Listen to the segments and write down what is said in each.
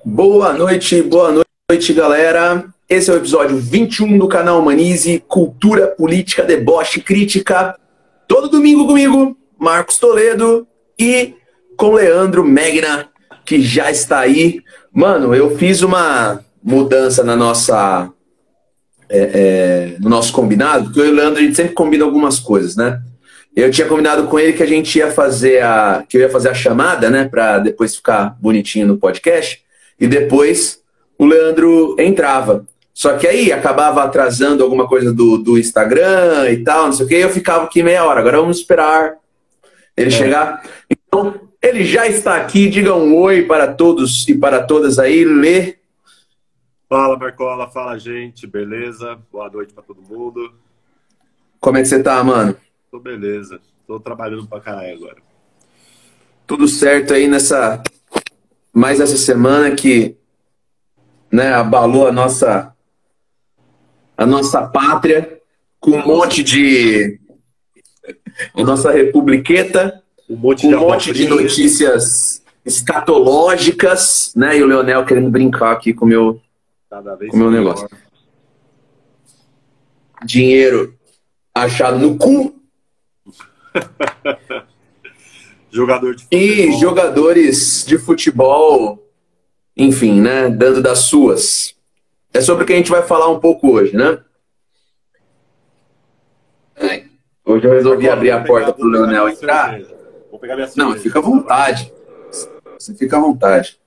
Boa noite, galera. Esse é o episódio 21 do canal Humanize, Cultura, Política, Deboche, Crítica. Todo domingo comigo, Marcos Toledo e com Leandro Megna, que já está aí. Mano, eu fiz uma mudança na nossa, no nosso combinado, porque eu e o Leandro, a gente sempre combina algumas coisas, né? Eu tinha combinado com ele que a gente ia fazer que eu ia fazer a chamada, né, para depois ficar bonitinho no podcast, e depois o Leandro entrava. Só que aí acabava atrasando alguma coisa do Instagram e tal, não sei o que, e eu ficava aqui meia hora. Agora vamos esperar ele chegar. Então, ele já está aqui. Diga um oi para todos e para todas aí. Lê. Fala, Marcola. Fala, gente. Beleza? Boa noite para todo mundo. Como é que você tá, mano? Tô beleza. Tô trabalhando pra caralho agora. Tudo certo aí mais essa semana que, né, abalou a nossa pátria com um monte de... a nossa republiqueta, Um monte com um monte de notícias escatológicas, né? E o Leonel querendo brincar aqui com o meu negócio. Dinheiro achado no cu. Jogador de futebol. E jogadores de futebol, enfim, né? Dando das suas. É sobre o que a gente vai falar um pouco hoje, né? Hoje eu resolvi abrir a porta para o Leonel entrar. Vou pegar minha cerveja. Não, fica à vontade. Você fica à vontade.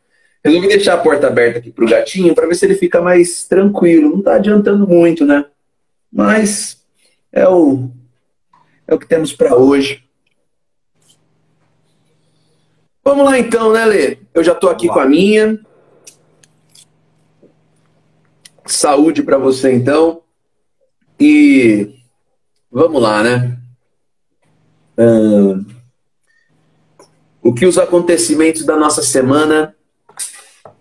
Resolvi deixar a porta aberta aqui pro gatinho para ver se ele fica mais tranquilo. Não tá adiantando muito, né? Mas é o que temos para hoje. Vamos lá então, né, Lê? Eu já tô aqui com a minha. Saúde para você então. E vamos lá, né? O que os acontecimentos da nossa semana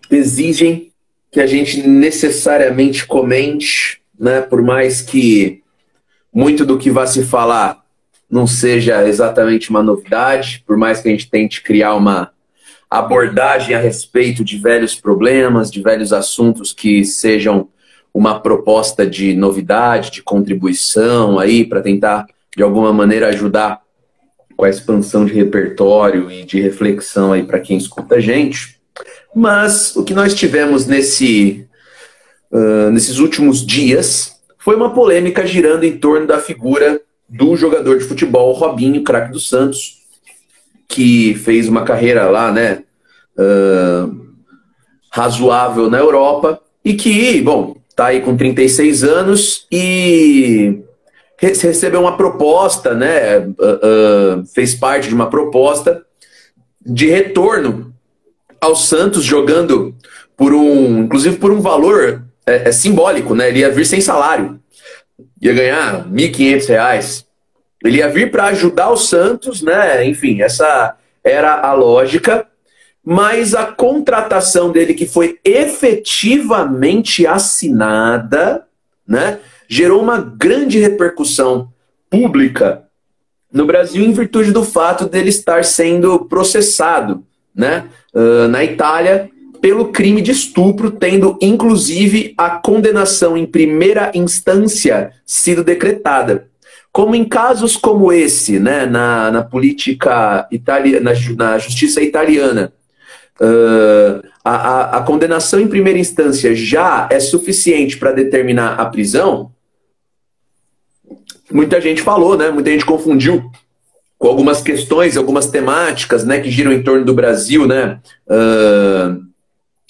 exigem que a gente necessariamente comente, né? Por mais que muito do que vai se falar não seja exatamente uma novidade, por mais que a gente tente criar uma abordagem a respeito de velhos problemas, de velhos assuntos que sejam uma proposta de novidade, de contribuição aí para tentar, de alguma maneira, ajudar com a expansão de repertório e de reflexão aí para quem escuta a gente. Mas o que nós tivemos nesses últimos dias foi uma polêmica girando em torno da figura do jogador de futebol Robinho, craque do Santos, que fez uma carreira lá, né, razoável na Europa e que, bom, tá aí com 36 anos e recebeu uma proposta, né, fez parte de uma proposta de retorno ao Santos, jogando inclusive por um valor simbólico, né? Ele ia vir sem salário, ia ganhar R$ 1.500. Ele ia vir para ajudar o Santos, né? Enfim, essa era a lógica. Mas a contratação dele, que foi efetivamente assinada, né, gerou uma grande repercussão pública no Brasil em virtude do fato dele estar sendo processado, né, na Itália pelo crime de estupro, tendo inclusive a condenação em primeira instância sido decretada. Como em casos como esse, né, na política italiana, na justiça italiana, a condenação em primeira instância já é suficiente para determinar a prisão, muita gente falou, né? Muita gente confundiu com algumas questões, algumas temáticas, né, que giram em torno do Brasil, né?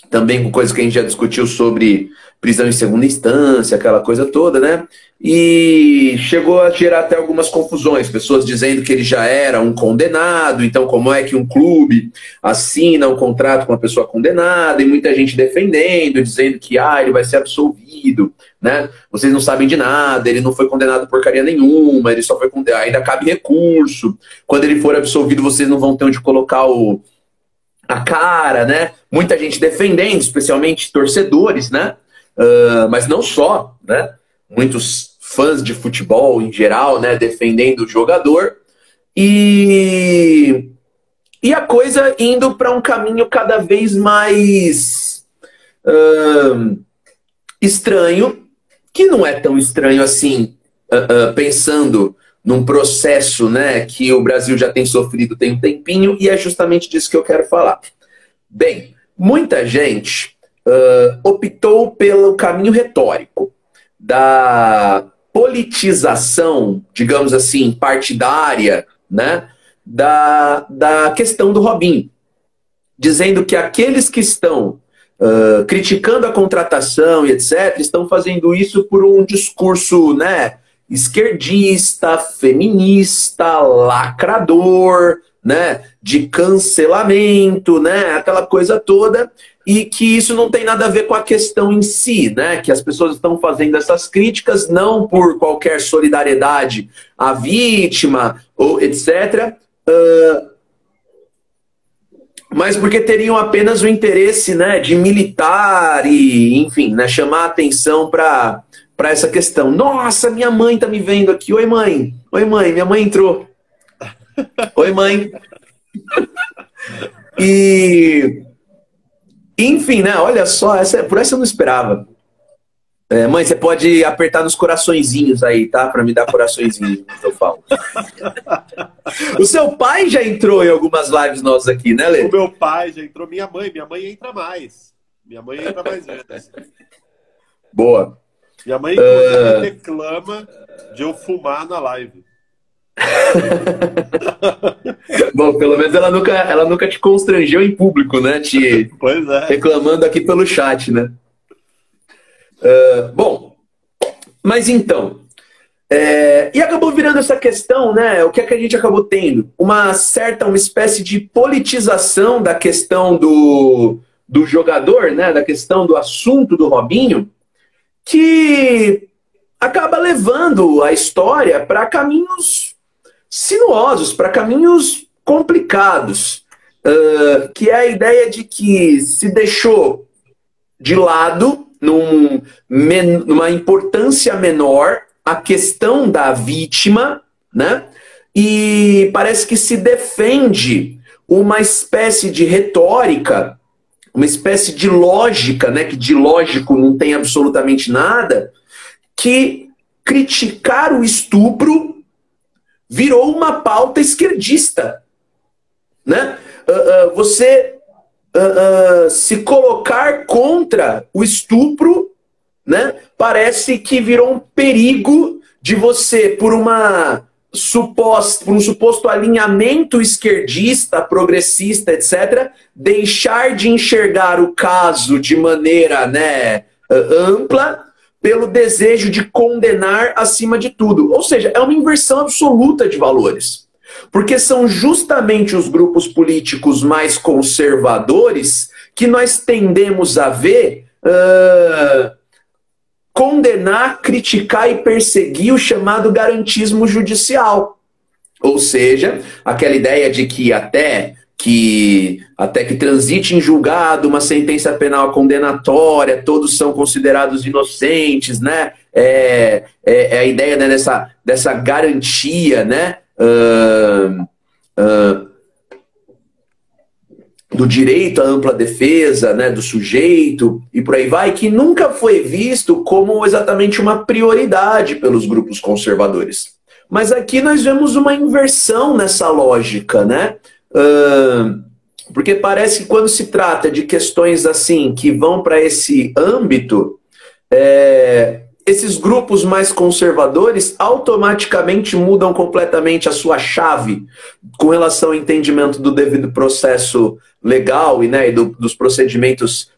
Também com coisas que a gente já discutiu sobre prisão em segunda instância, aquela coisa toda, né? E chegou a gerar até algumas confusões, pessoas dizendo que ele já era um condenado, então como é que um clube assina um contrato com uma pessoa condenada, e muita gente defendendo, dizendo que ele vai ser absolvido, né? Vocês não sabem de nada, ele não foi condenado porcaria nenhuma, ele só foi condenado, ainda cabe recurso, quando ele for absolvido vocês não vão ter onde colocar a cara, né? Muita gente defendendo, especialmente torcedores, né? Mas não só, né? Muitos fãs de futebol em geral, né? Defendendo o jogador. E a coisa indo para um caminho cada vez mais estranho, que não é tão estranho assim, pensando num processo, né, que o Brasil já tem sofrido tem um tempinho, e é justamente disso que eu quero falar. Bem, muita gente optou pelo caminho retórico da politização, digamos assim, partidária, né, da questão do Robinho, dizendo que aqueles que estão criticando a contratação e etc., estão fazendo isso por um discurso, né, esquerdista, feminista, lacrador, né, de cancelamento, né, aquela coisa toda, e que isso não tem nada a ver com a questão em si, né, que as pessoas estão fazendo essas críticas não por qualquer solidariedade à vítima ou etc., mas porque teriam apenas o interesse, né, de militar e, enfim, né, chamar a atenção para essa questão. Nossa, minha mãe tá me vendo aqui. Oi, mãe. Oi, mãe. Minha mãe entrou. Oi, mãe. E, enfim, né, olha só, por essa eu não esperava. Mãe, você pode apertar nos coraçõezinhos aí, tá? Para me dar coraçõezinhos, que eu falo. O seu pai já entrou em algumas lives nossas aqui, né, Lê? O meu pai já entrou. Minha mãe entra mais. Minha mãe entra mais vezes. Boa. Minha mãe, inclusive, reclama de eu fumar na live. Bom, pelo menos ela nunca te constrangeu em público, né? Pois é. Reclamando aqui pelo chat, né? Bom, mas então, e acabou virando essa questão, né? O que é que a gente acabou tendo? Uma espécie de politização da questão do jogador, né? Da questão do assunto do Robinho, que acaba levando a história para caminhos sinuosos, para caminhos complicados, que é a ideia de que se deixou de lado, numa importância menor, a questão da vítima, né? E parece que se defende uma espécie de retórica, uma espécie de lógica, né? Que de lógico não tem absolutamente nada, que criticar o estupro virou uma pauta esquerdista, né? Você se colocar contra o estupro, né, parece que virou um perigo de você, por um suposto alinhamento esquerdista, progressista, etc., deixar de enxergar o caso de maneira, né, ampla, pelo desejo de condenar acima de tudo. Ou seja, é uma inversão absoluta de valores. Porque são justamente os grupos políticos mais conservadores que nós tendemos a ver condenar, criticar e perseguir o chamado garantismo judicial. Ou seja, aquela ideia de que até que transite em julgado uma sentença penal condenatória, todos são considerados inocentes, né? É a ideia, né, dessa garantia, né? Do direito à ampla defesa, né, do sujeito e por aí vai, que nunca foi visto como exatamente uma prioridade pelos grupos conservadores. Mas aqui nós vemos uma inversão nessa lógica, né? Porque parece que quando se trata de questões assim que vão para esse âmbito, esses grupos mais conservadores automaticamente mudam completamente a sua chave com relação ao entendimento do devido processo legal e, né, dos procedimentos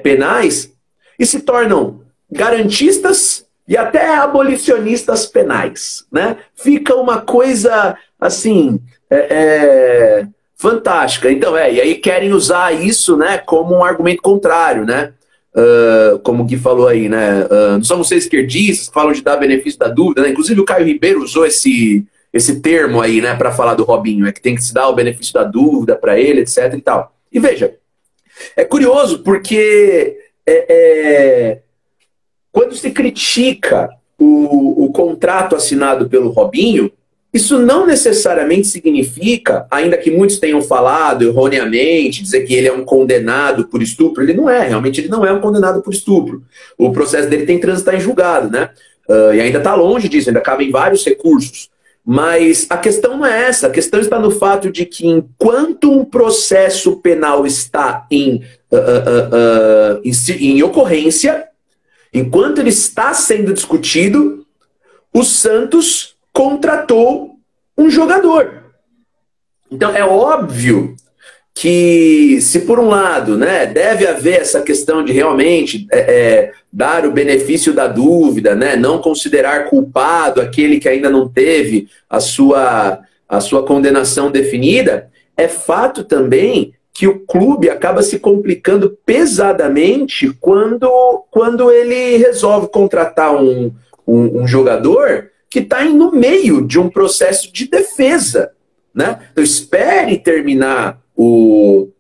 penais, e se tornam garantistas e até abolicionistas penais, né? Fica uma coisa assim fantástica. Então, e aí querem usar isso, né, como um argumento contrário, né? Como o Gui falou aí, né? Não somos seres esquerdistas que falam de dar benefício da dúvida, né? Inclusive o Caio Ribeiro usou esse termo aí, né, para falar do Robinho, que tem que se dar o benefício da dúvida para ele, etc e tal. E veja, é curioso porque quando se critica o contrato assinado pelo Robinho, Isso não necessariamente significa, ainda que muitos tenham falado erroneamente, dizer que ele é um condenado por estupro. Ele não é, realmente ele não é um condenado por estupro. O processo dele tem que transitar em julgado, né? E ainda está longe disso, ainda cabem vários recursos. Mas a questão não é essa, a questão está no fato de que enquanto um processo penal está em ocorrência, enquanto ele está sendo discutido, o Santos contratou um jogador. Então é óbvio que, se por um lado, né, deve haver essa questão de realmente dar o benefício da dúvida, né, não considerar culpado aquele que ainda não teve a sua condenação definida, é fato também que o clube acaba se complicando pesadamente quando ele resolve contratar um jogador que está no meio de um processo de defesa, né? Então espere terminar o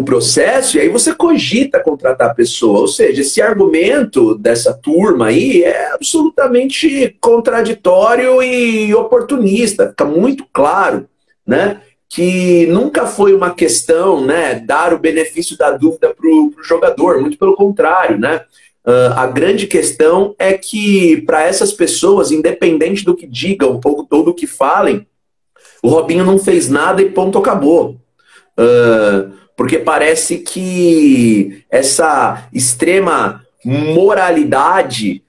processo e aí você cogita contratar a pessoa. Ou seja, esse argumento dessa turma aí é absolutamente contraditório e oportunista. Fica muito claro, né, que nunca foi uma questão, né, dar o benefício da dúvida para o jogador, muito pelo contrário, né? A grande questão é que, para essas pessoas, independente do que digam ou do que falem, o Robinho não fez nada e ponto, acabou. Porque parece que essa extrema moralidade,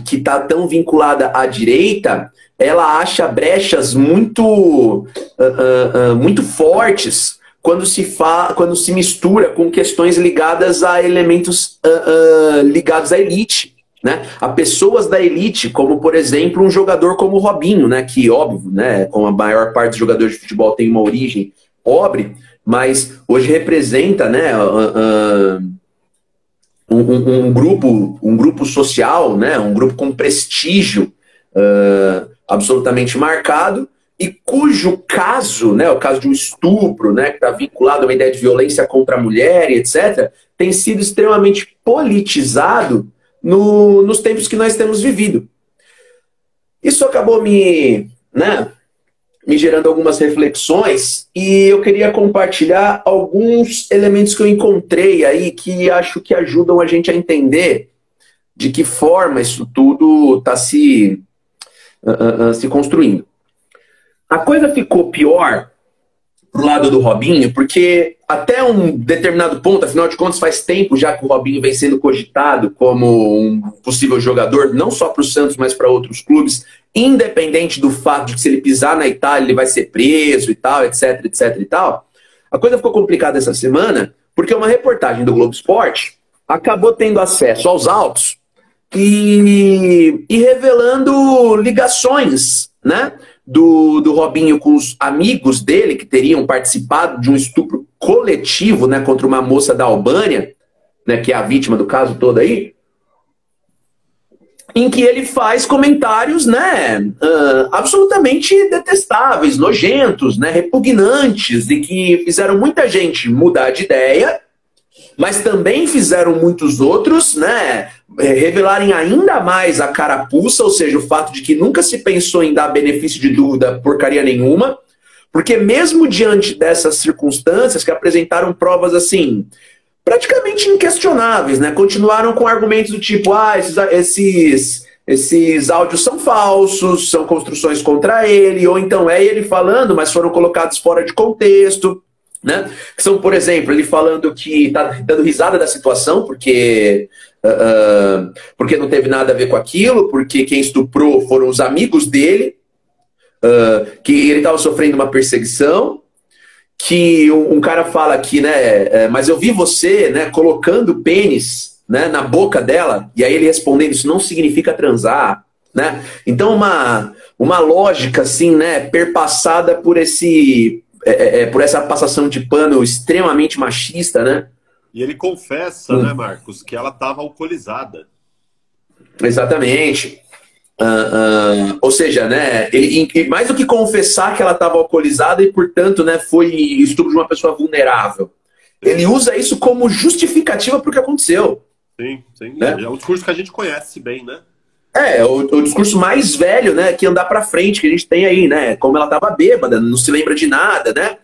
que está tão vinculada à direita, ela acha brechas muito fortes quando se mistura com questões ligadas a elementos ligados à elite, né? A pessoas da elite, como, por exemplo, um jogador como o Robinho, né? Que, óbvio, né, como a maior parte dos jogadores de futebol tem uma origem pobre, mas hoje representa, né, um grupo social, né, um grupo com prestígio absolutamente marcado, e cujo caso, né, o caso de um estupro, né, que está vinculado a uma ideia de violência contra a mulher e etc., tem sido extremamente politizado nos tempos que nós temos vivido. Isso acabou me gerando algumas reflexões e eu queria compartilhar alguns elementos que eu encontrei aí que acho que ajudam a gente a entender de que forma isso tudo está se construindo. A coisa ficou pior pro lado do Robinho, porque até um determinado ponto, afinal de contas faz tempo já que o Robinho vem sendo cogitado como um possível jogador, não só para o Santos, mas para outros clubes, independente do fato de que se ele pisar na Itália ele vai ser preso e tal, etc, etc e tal. A coisa ficou complicada essa semana, porque uma reportagem do Globo Esporte acabou tendo acesso aos autos e revelando ligações, né, do Robinho com os amigos dele que teriam participado de um estupro coletivo, né, contra uma moça da Albânia, né, que é a vítima do caso todo aí, em que ele faz comentários, né, absolutamente detestáveis, nojentos, né, repugnantes, e que fizeram muita gente mudar de ideia, mas também fizeram muitos outros, né, revelarem ainda mais a carapuça, ou seja, o fato de que nunca se pensou em dar benefício de dúvida porcaria nenhuma, porque mesmo diante dessas circunstâncias que apresentaram provas assim, praticamente inquestionáveis, né, continuaram com argumentos do tipo, esses áudios são falsos, são construções contra ele, ou então é ele falando, mas foram colocados fora de contexto, né? Que são, por exemplo, ele falando que está dando risada da situação porque não teve nada a ver com aquilo, porque quem estuprou foram os amigos dele, que ele estava sofrendo uma perseguição, que um cara fala aqui, né, mas eu vi você, né, colocando pênis, né, na boca dela, e aí ele respondendo, isso não significa transar, né? Então uma lógica assim, né, perpassada por essa passação de pano extremamente machista, né? E ele confessa, né, Marcos, que ela estava alcoolizada. Exatamente. Ou seja, né, ele, mais do que confessar que ela estava alcoolizada e, portanto, né, foi estupro de uma pessoa vulnerável, ele usa isso como justificativa para o que aconteceu. Sim, sim. Né? É um discurso que a gente conhece bem, né? É o discurso mais velho, né, que andar pra frente, que a gente tem aí, né? Como ela tava bêbada, não se lembra de nada, né?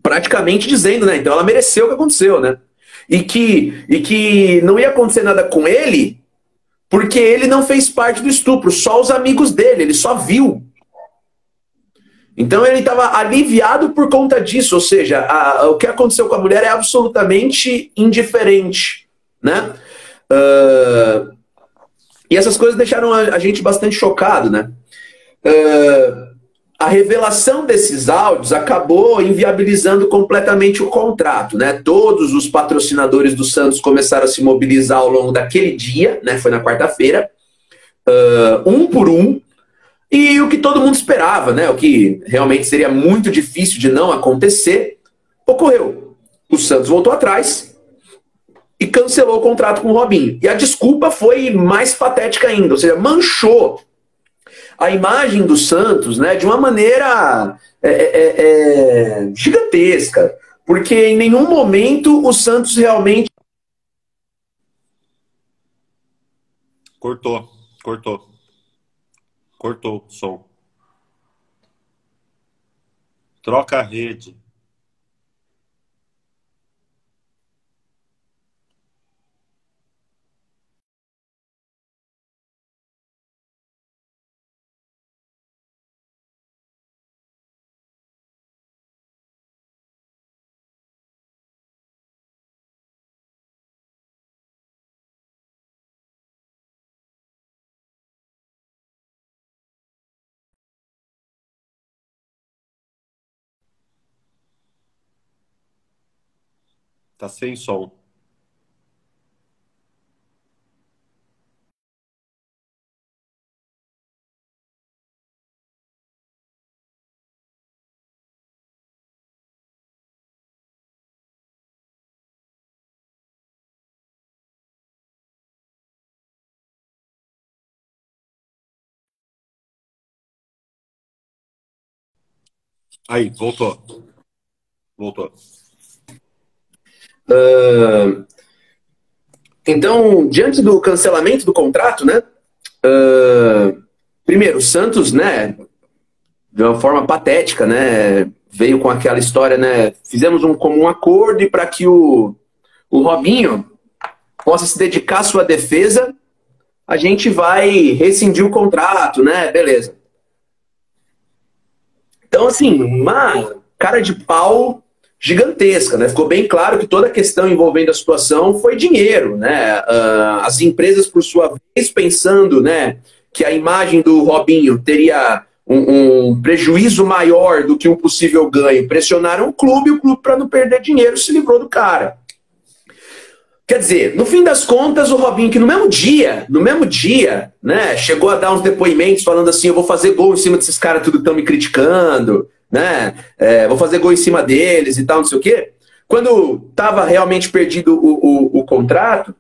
Praticamente dizendo, né? Então ela mereceu o que aconteceu, né? E que não ia acontecer nada com ele porque ele não fez parte do estupro, só os amigos dele, ele só viu. Então ele estava aliviado por conta disso, ou seja, o que aconteceu com a mulher é absolutamente indiferente, né? E essas coisas deixaram a gente bastante chocado, né? A revelação desses áudios acabou inviabilizando completamente o contrato, né? Todos os patrocinadores do Santos começaram a se mobilizar ao longo daquele dia, né? Foi na quarta-feira, um por um, e o que todo mundo esperava, né? O que realmente seria muito difícil de não acontecer, ocorreu. O Santos voltou atrás e cancelou o contrato com o Robinho. E a desculpa foi mais patética ainda, ou seja, manchou a imagem do Santos, né, de uma maneira gigantesca, porque em nenhum momento o Santos realmente... Cortou o som. Troca a rede. Tá sem som. Aí, voltou. Então, diante do cancelamento do contrato, né, primeiro, o Santos, né, de uma forma patética, né, veio com aquela história, né, fizemos um comum acordo e para que o Robinho possa se dedicar à sua defesa, a gente vai rescindir o contrato, né, beleza. Então, assim, uma cara de pau gigantesca, né? Ficou bem claro que toda a questão envolvendo a situação foi dinheiro, né? As empresas, por sua vez, pensando, né, que a imagem do Robinho teria um prejuízo maior do que um possível ganho, pressionaram o clube para não perder dinheiro se livrou do cara. Quer dizer, no fim das contas, o Robinho, que no mesmo dia, né, chegou a dar uns depoimentos falando assim, eu vou fazer gol em cima desses caras tudo que estão me criticando, né, vou fazer gol em cima deles e tal, não sei o quê. Quando estava realmente perdido o contrato,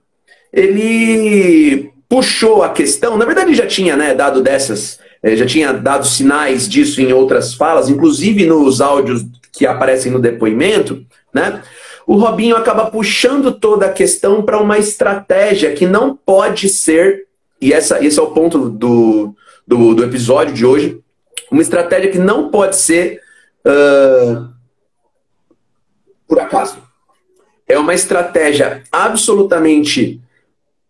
ele puxou a questão, na verdade ele já tinha, né, dado dessas, já tinha dado sinais disso em outras falas, inclusive nos áudios que aparecem no depoimento, né, o Robinho acaba puxando toda a questão para uma estratégia que não pode ser, e esse é o ponto do episódio de hoje, uma estratégia que não pode ser por acaso. É uma estratégia absolutamente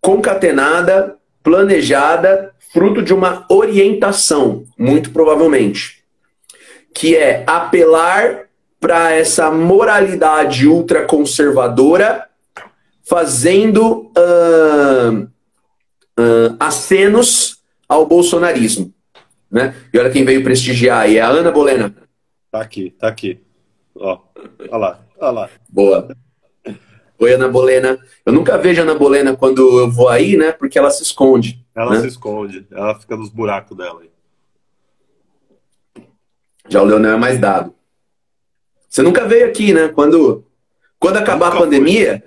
concatenada, planejada, fruto de uma orientação, muito provavelmente, que é apelar para essa moralidade ultraconservadora, fazendo acenos ao bolsonarismo. Né? E olha quem veio prestigiar aí, é a Ana Bolena. Tá aqui. Ó, olha lá. Boa. Oi, Ana Bolena. Eu nunca vejo a Ana Bolena quando eu vou aí, né? Porque ela se esconde. Ela se esconde, ela fica nos buracos dela aí. Já o Leonel é mais dado. Você nunca veio aqui, né? Quando acabar a pandemia...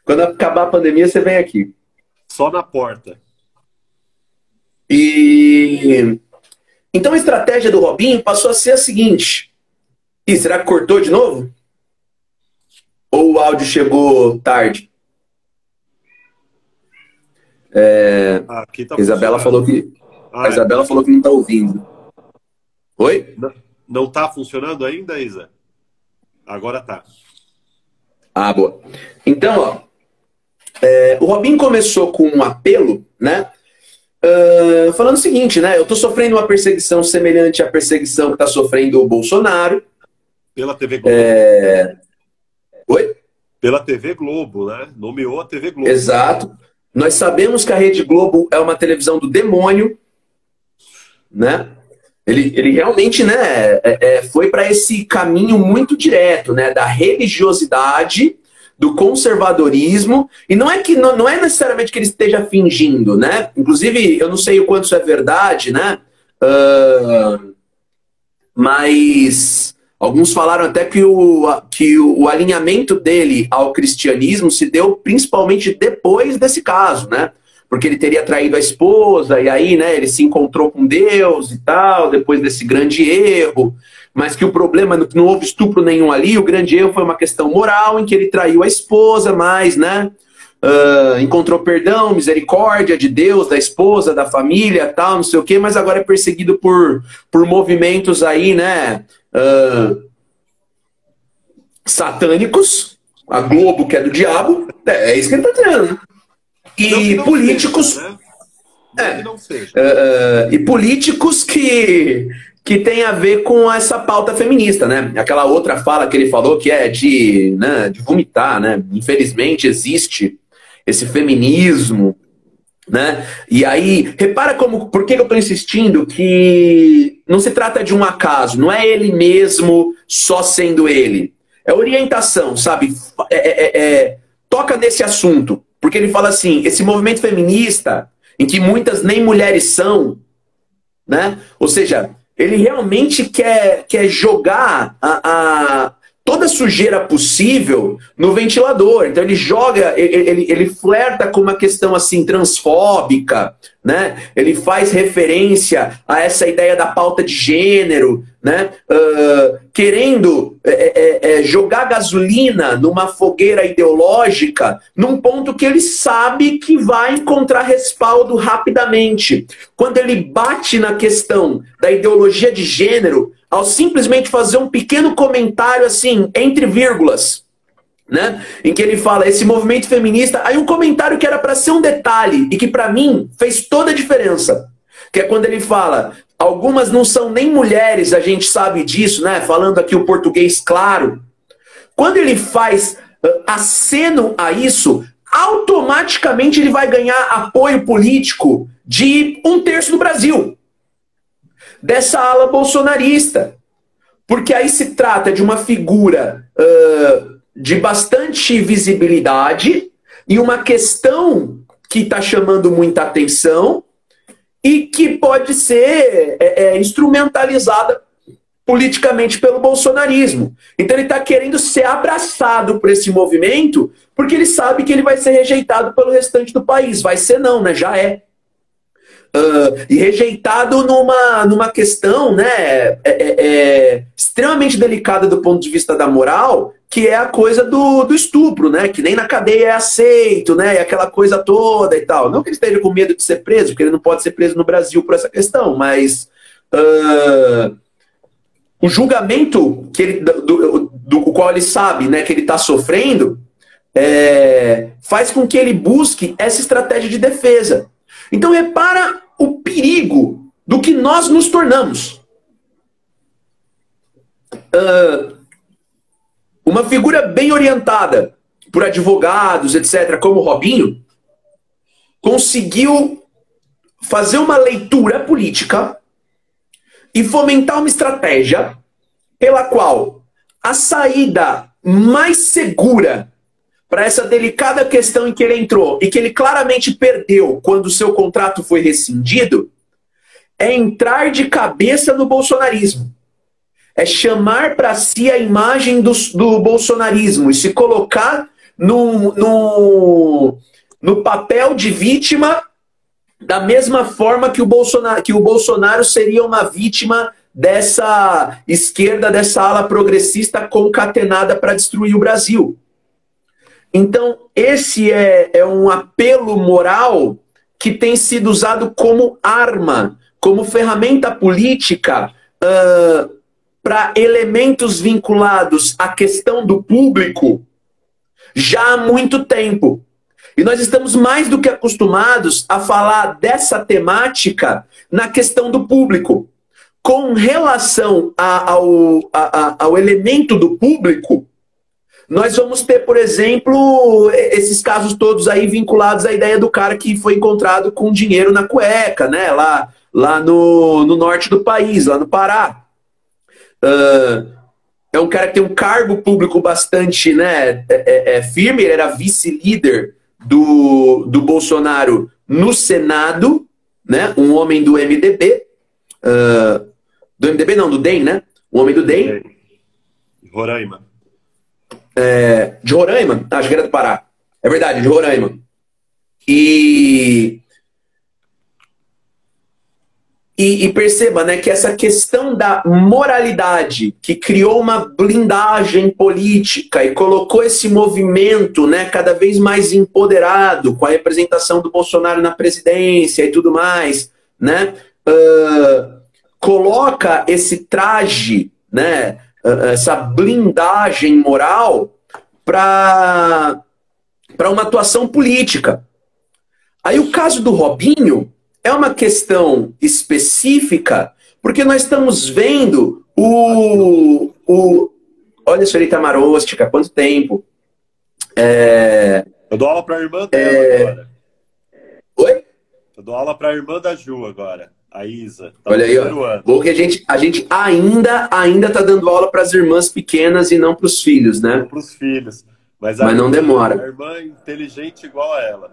Quando acabar a pandemia, você vem aqui. Só na porta. Então a estratégia do Robinho passou a ser a seguinte. Ih, será que cortou de novo? Ou o áudio chegou tarde? Aqui tá Isabela falou que a Isabela tá. falou que não está ouvindo. Oi? Não tá funcionando ainda, Isa? Agora tá. Ah, boa. Então, ó, o Robinho começou com um apelo, né? Falando o seguinte, né? Eu estou sofrendo uma perseguição semelhante à perseguição que está sofrendo o Bolsonaro. Pela TV Globo. Oi? Pela TV Globo, né? Nomeou a TV Globo. Exato. Nós sabemos que a Rede Globo é uma televisão do demônio, né? Ele realmente, né, foi para esse caminho muito direto, né, da religiosidade, do conservadorismo, e não é necessariamente que ele esteja fingindo, né? Inclusive, eu não sei o quanto isso é verdade, né? Mas alguns falaram até que o alinhamento dele ao cristianismo se deu principalmente depois desse caso, né? Porque ele teria traído a esposa, e aí, né, ele se encontrou com Deus e tal, depois desse grande erro, mas que o problema, não houve estupro nenhum ali, o grande erro foi uma questão moral, em que ele traiu a esposa, mas, né, encontrou perdão, misericórdia de Deus, da esposa, da família, tal, não sei o quê, mas agora é perseguido por movimentos aí, né, satânicos, a Globo, que é do diabo, é isso que ele tá dizendo, né? E políticos. Seja, né? Não seja. E políticos que tem a ver com essa pauta feminista, né? Aquela outra fala que ele falou que é de vomitar, né? Infelizmente existe esse feminismo, né? E aí, repara por que eu estou insistindo que não se trata de um acaso, não é ele mesmo só sendo ele. É orientação, sabe? Toca nesse assunto. Porque ele fala assim, esse movimento feminista, em que muitas nem mulheres são, né? Ou seja, ele realmente quer jogar toda a sujeira possível no ventilador. Então ele joga, ele flerta com uma questão assim transfóbica, né? Ele faz referência a essa ideia da pauta de gênero, né? Querendo jogar gasolina numa fogueira ideológica num ponto que ele sabe que vai encontrar respaldo rapidamente. Quando ele bate na questão da ideologia de gênero, ao simplesmente fazer um pequeno comentário assim, entre vírgulas, né? Em que ele fala, esse movimento feminista, aí um comentário que era para ser um detalhe e que para mim fez toda a diferença, que é quando ele fala, algumas não são nem mulheres, a gente sabe disso, né? Falando aqui o português claro. Quando ele faz aceno a isso, automaticamente ele vai ganhar apoio político de 1/3 do Brasil, dessa ala bolsonarista. Porque aí se trata de uma figura de bastante visibilidade e uma questão que está chamando muita atenção e que pode ser instrumentalizada politicamente pelo bolsonarismo. Então ele está querendo ser abraçado por esse movimento porque ele sabe que ele vai ser rejeitado pelo restante do país. Vai ser não, né? Já é. E rejeitado numa questão, né, extremamente delicada do ponto de vista da moral, que é a coisa do estupro, né, que nem na cadeia é aceito, né, e aquela coisa toda e tal. Não que ele esteja com medo de ser preso, porque ele não pode ser preso no Brasil por essa questão, mas o julgamento que do qual ele sabe, né, que ele está sofrendo, faz com que ele busque essa estratégia de defesa. Então repara o perigo do que nós nos tornamos. Uma figura bem orientada por advogados, etc., como o Robinho, conseguiu fazer uma leitura política e fomentar uma estratégia pela qual a saída mais segura para essa delicada questão em que ele entrou e que ele claramente perdeu quando o seu contrato foi rescindido, é entrar de cabeça no bolsonarismo. É chamar para si a imagem do bolsonarismo e se colocar no papel de vítima da mesma forma que o Bolsonaro seria uma vítima dessa esquerda, dessa ala progressista concatenada para destruir o Brasil. Então, esse é um apelo moral que tem sido usado como arma, como ferramenta política para elementos vinculados à questão do público já há muito tempo. E nós estamos mais do que acostumados a falar dessa temática na questão do público. Com relação ao elemento do público, nós vamos ter, por exemplo, esses casos todos aí vinculados à ideia do cara que foi encontrado com dinheiro na cueca, né? Lá no norte do país, lá no Pará. É um cara que tem um cargo público bastante, né, firme. Ele era vice-líder do Bolsonaro no Senado, né? Um homem do MDB. Do MDB não, do DEM, né? Um homem do DEM. Roraima. De Roraima? Acho que era do Pará. É verdade, de Roraima. E perceba, né, que essa questão da moralidade que criou uma blindagem política e colocou esse movimento, né, cada vez mais empoderado com a representação do Bolsonaro na presidência e tudo mais, né, coloca esse traje, né, essa blindagem moral para uma atuação política. Aí o caso do Robinho é uma questão específica, porque nós estamos vendo olha, senhorita Marostica, quanto tempo. Eu dou aula para a irmã dela agora. Oi? Eu dou aula para a irmã da Ju agora, a Isa. Tá. Olha aí, ó. Bom que a gente ainda tá dando aula para as irmãs pequenas e não para os filhos, né? Não para os filhos. Mas não demora. A irmã é inteligente igual a ela.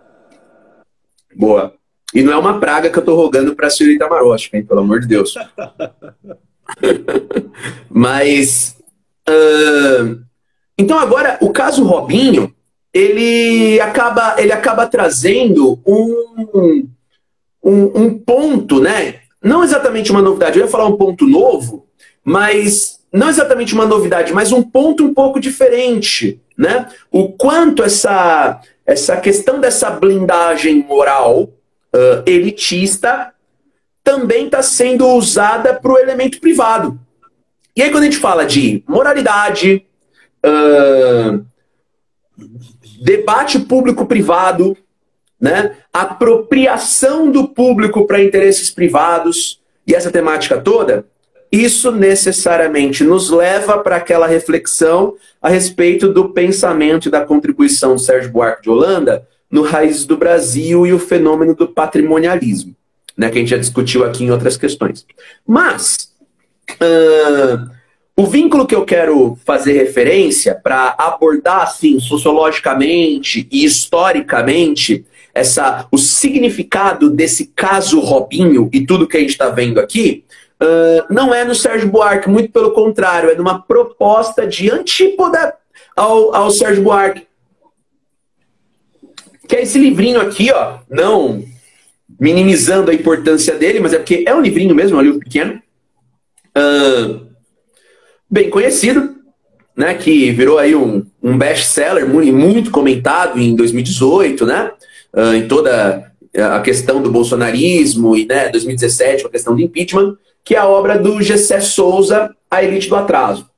Boa. E não é uma praga que eu tô rogando para a senhorita Marostica, hein? Pelo amor de Deus. Mas... então agora, o caso Robinho, ele acaba trazendo um ponto, né? Não exatamente uma novidade, eu ia falar um ponto novo, mas não exatamente uma novidade, mas um ponto um pouco diferente, né? O quanto essa questão dessa blindagem moral elitista também está sendo usada para o elemento privado. E aí quando a gente fala de moralidade, debate público-privado, né? Apropriação do público para interesses privados e essa temática toda, isso necessariamente nos leva para aquela reflexão a respeito do pensamento e da contribuição de Sérgio Buarque de Holanda no Raízes do Brasil e o fenômeno do patrimonialismo, né, que a gente já discutiu aqui em outras questões. Mas o vínculo que eu quero fazer referência para abordar assim, sociologicamente e historicamente o significado desse caso Robinho e tudo que a gente está vendo aqui, não é no Sérgio Buarque, muito pelo contrário, é numa proposta de antípoda ao Sérgio Buarque. Que é esse livrinho aqui, ó, não minimizando a importância dele, mas é porque é um livrinho mesmo, um livro pequeno, bem conhecido, né, que virou aí um best-seller muito comentado em 2018, né, em toda a questão do bolsonarismo e, né, 2017, a questão do impeachment, que é a obra do Gessé Souza, A Elite do Atraso.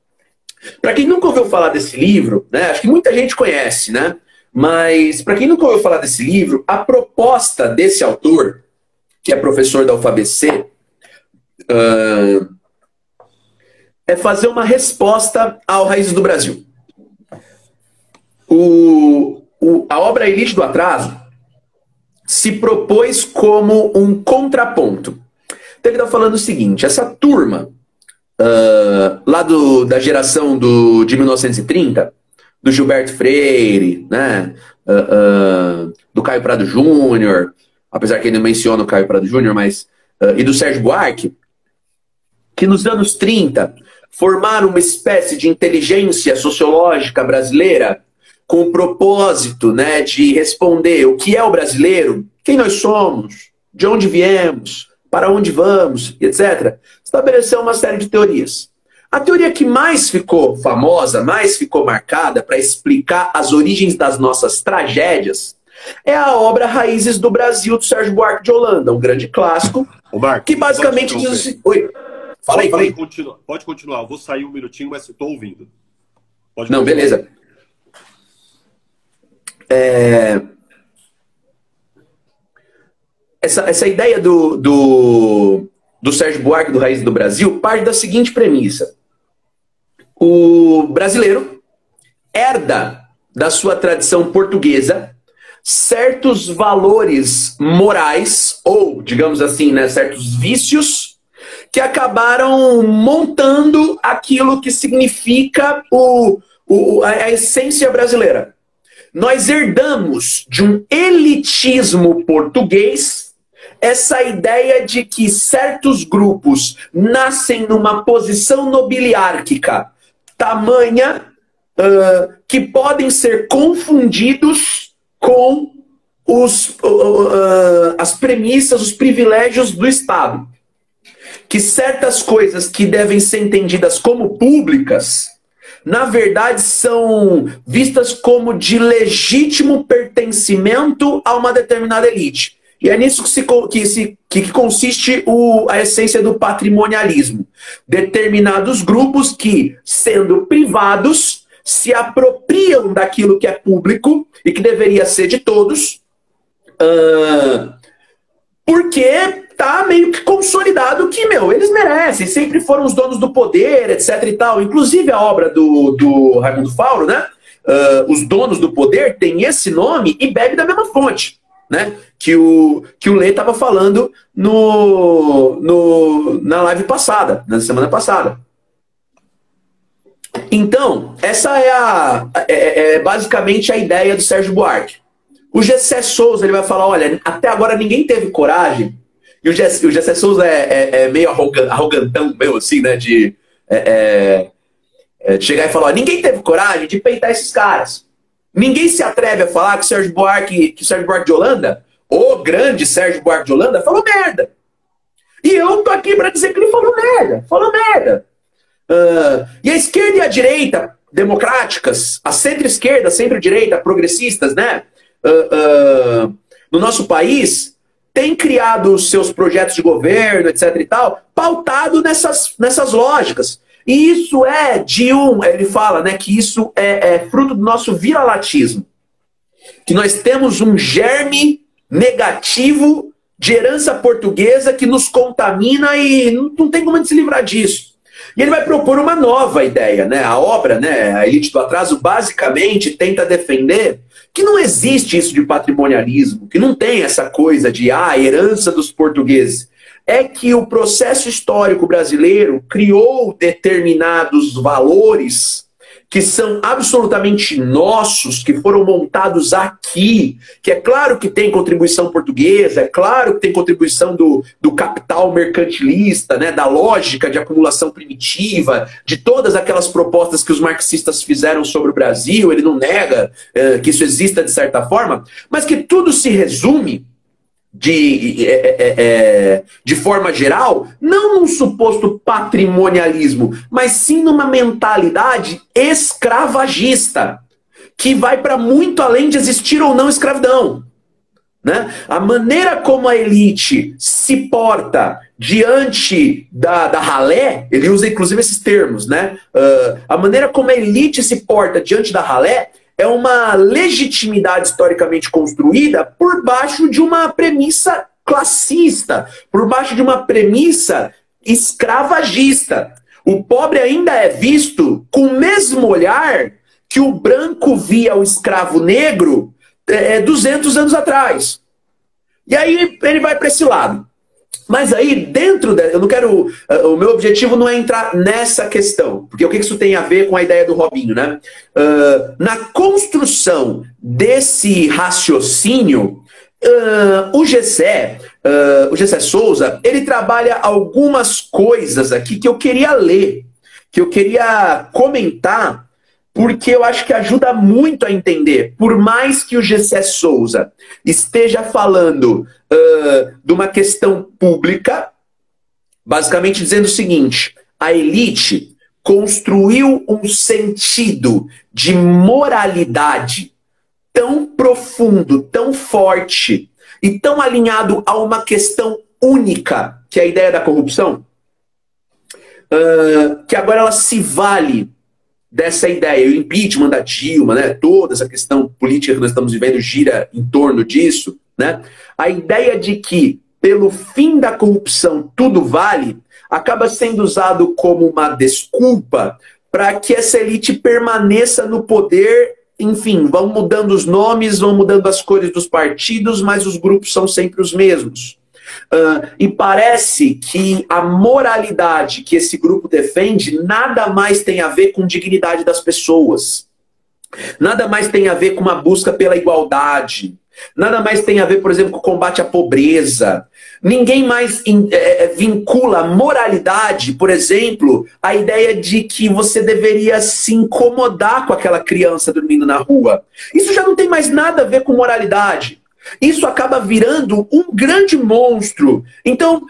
Para quem nunca ouviu falar desse livro, né, acho que muita gente conhece, né, mas para quem nunca ouviu falar desse livro, a proposta desse autor, que é professor da UFABC, é fazer uma resposta ao Raízes do Brasil. A obra Elite do Atraso se propôs como um contraponto. Então ele está falando o seguinte, essa turma lá da geração de 1930, do Gilberto Freire, né, do Caio Prado Júnior, apesar que ele não menciona o Caio Prado Júnior, mas e do Sérgio Buarque, que nos anos 30 formaram uma espécie de inteligência sociológica brasileira com o propósito, né, de responder o que é o brasileiro, quem nós somos, de onde viemos, para onde vamos, etc. Estabeleceu uma série de teorias. A teoria que mais ficou famosa, mais ficou marcada para explicar as origens das nossas tragédias é a obra Raízes do Brasil, do Sérgio Buarque de Holanda, um grande clássico, Marco, que basicamente diz assim... Oi, fala aí. Pode continuar, eu vou sair um minutinho, mas estou ouvindo. Não, beleza. Essa ideia do Sérgio Buarque, do Raízes do Brasil, parte da seguinte premissa. O brasileiro herda da sua tradição portuguesa certos valores morais, ou, digamos assim, né, certos vícios, que acabaram montando aquilo que significa a essência brasileira. Nós herdamos de um elitismo português essa ideia de que certos grupos nascem numa posição nobiliárquica tamanha que podem ser confundidos com as premissas, os privilégios do Estado. Que certas coisas que devem ser entendidas como públicas, na verdade, são vistas como de legítimo pertencimento a uma determinada elite. E é nisso que consiste a essência do patrimonialismo. Determinados grupos que, sendo privados, se apropriam daquilo que é público e que deveria ser de todos, porque tá meio que consolidado que, eles merecem, sempre foram os donos do poder, etc e tal. Inclusive a obra do Raimundo Fauro, né? Os Donos do Poder, tem esse nome e bebe da mesma fonte, né? Que o Lê estava falando na live passada, na semana passada. Então, essa é basicamente a ideia do Sérgio Buarque. O Gessé Souza, ele vai falar, olha, até agora ninguém teve coragem, e o Gessé Souza é meio arrogantão, meio assim, né, de chegar e falar, ó, ninguém teve coragem de peitar esses caras. Ninguém se atreve a falar que o Sérgio Buarque de Holanda, o grande Sérgio Buarque de Holanda, falou merda. E eu tô aqui para dizer que ele falou merda. E a esquerda e a direita democráticas, a centro-esquerda, centro-direita, progressistas, né? No nosso país, tem criado os seus projetos de governo, etc e tal, pautado nessas lógicas. E isso ele fala, né, que isso é fruto do nosso viralatismo. Que nós temos um germe negativo de herança portuguesa que nos contamina e não tem como a gente se livrar disso. E ele vai propor uma nova ideia, né? A obra, né, A Elite do Atraso, basicamente tenta defender que não existe isso de patrimonialismo, que não tem essa coisa de herança dos portugueses. É que o processo histórico brasileiro criou determinados valores que são absolutamente nossos, que foram montados aqui, que é claro que tem contribuição portuguesa, é claro que tem contribuição do capital mercantilista, né, da lógica de acumulação primitiva, de todas aquelas propostas que os marxistas fizeram sobre o Brasil, ele não nega que isso exista de certa forma, mas que tudo se resume de forma geral, não num suposto patrimonialismo, mas sim numa mentalidade escravagista, que vai para muito além de existir ou não escravidão. Né? A maneira como a elite se porta diante da ralé, ele usa inclusive esses termos, né? A maneira como a elite se porta diante da ralé é uma legitimidade historicamente construída por baixo de uma premissa classista, por baixo de uma premissa escravagista. O pobre ainda é visto com o mesmo olhar que o branco via o escravo negro 200 anos atrás. E aí ele vai para esse lado. Mas aí, dentro eu não quero. O meu objetivo não é entrar nessa questão, porque o que isso tem a ver com a ideia do Robinho, né? Na construção desse raciocínio, o Gessé Souza, ele trabalha algumas coisas aqui que eu queria ler, que eu queria comentar, porque eu acho que ajuda muito a entender. Por mais que o Gessé Souza esteja falando de uma questão pública, basicamente dizendo o seguinte: a elite construiu um sentido de moralidade tão profundo, tão forte e tão alinhado a uma questão única, que é a ideia da corrupção, que agora ela se vale dessa ideia. O impeachment da Dilma, né, toda essa questão política que nós estamos vivendo gira em torno disso, né? A ideia de que pelo fim da corrupção tudo vale acaba sendo usado como uma desculpa para que essa elite permaneça no poder. Enfim, vão mudando os nomes, vão mudando as cores dos partidos, mas os grupos são sempre os mesmos. E parece que a moralidade que esse grupo defende nada mais tem a ver com dignidade das pessoas. Nada mais tem a ver com uma busca pela igualdade. Nada mais tem a ver, por exemplo, com o combate à pobreza. Ninguém mais vincula a moralidade, por exemplo, à ideia de que você deveria se incomodar com aquela criança dormindo na rua. Isso já não tem mais nada a ver com moralidade. Isso acaba virando um grande monstro. Então,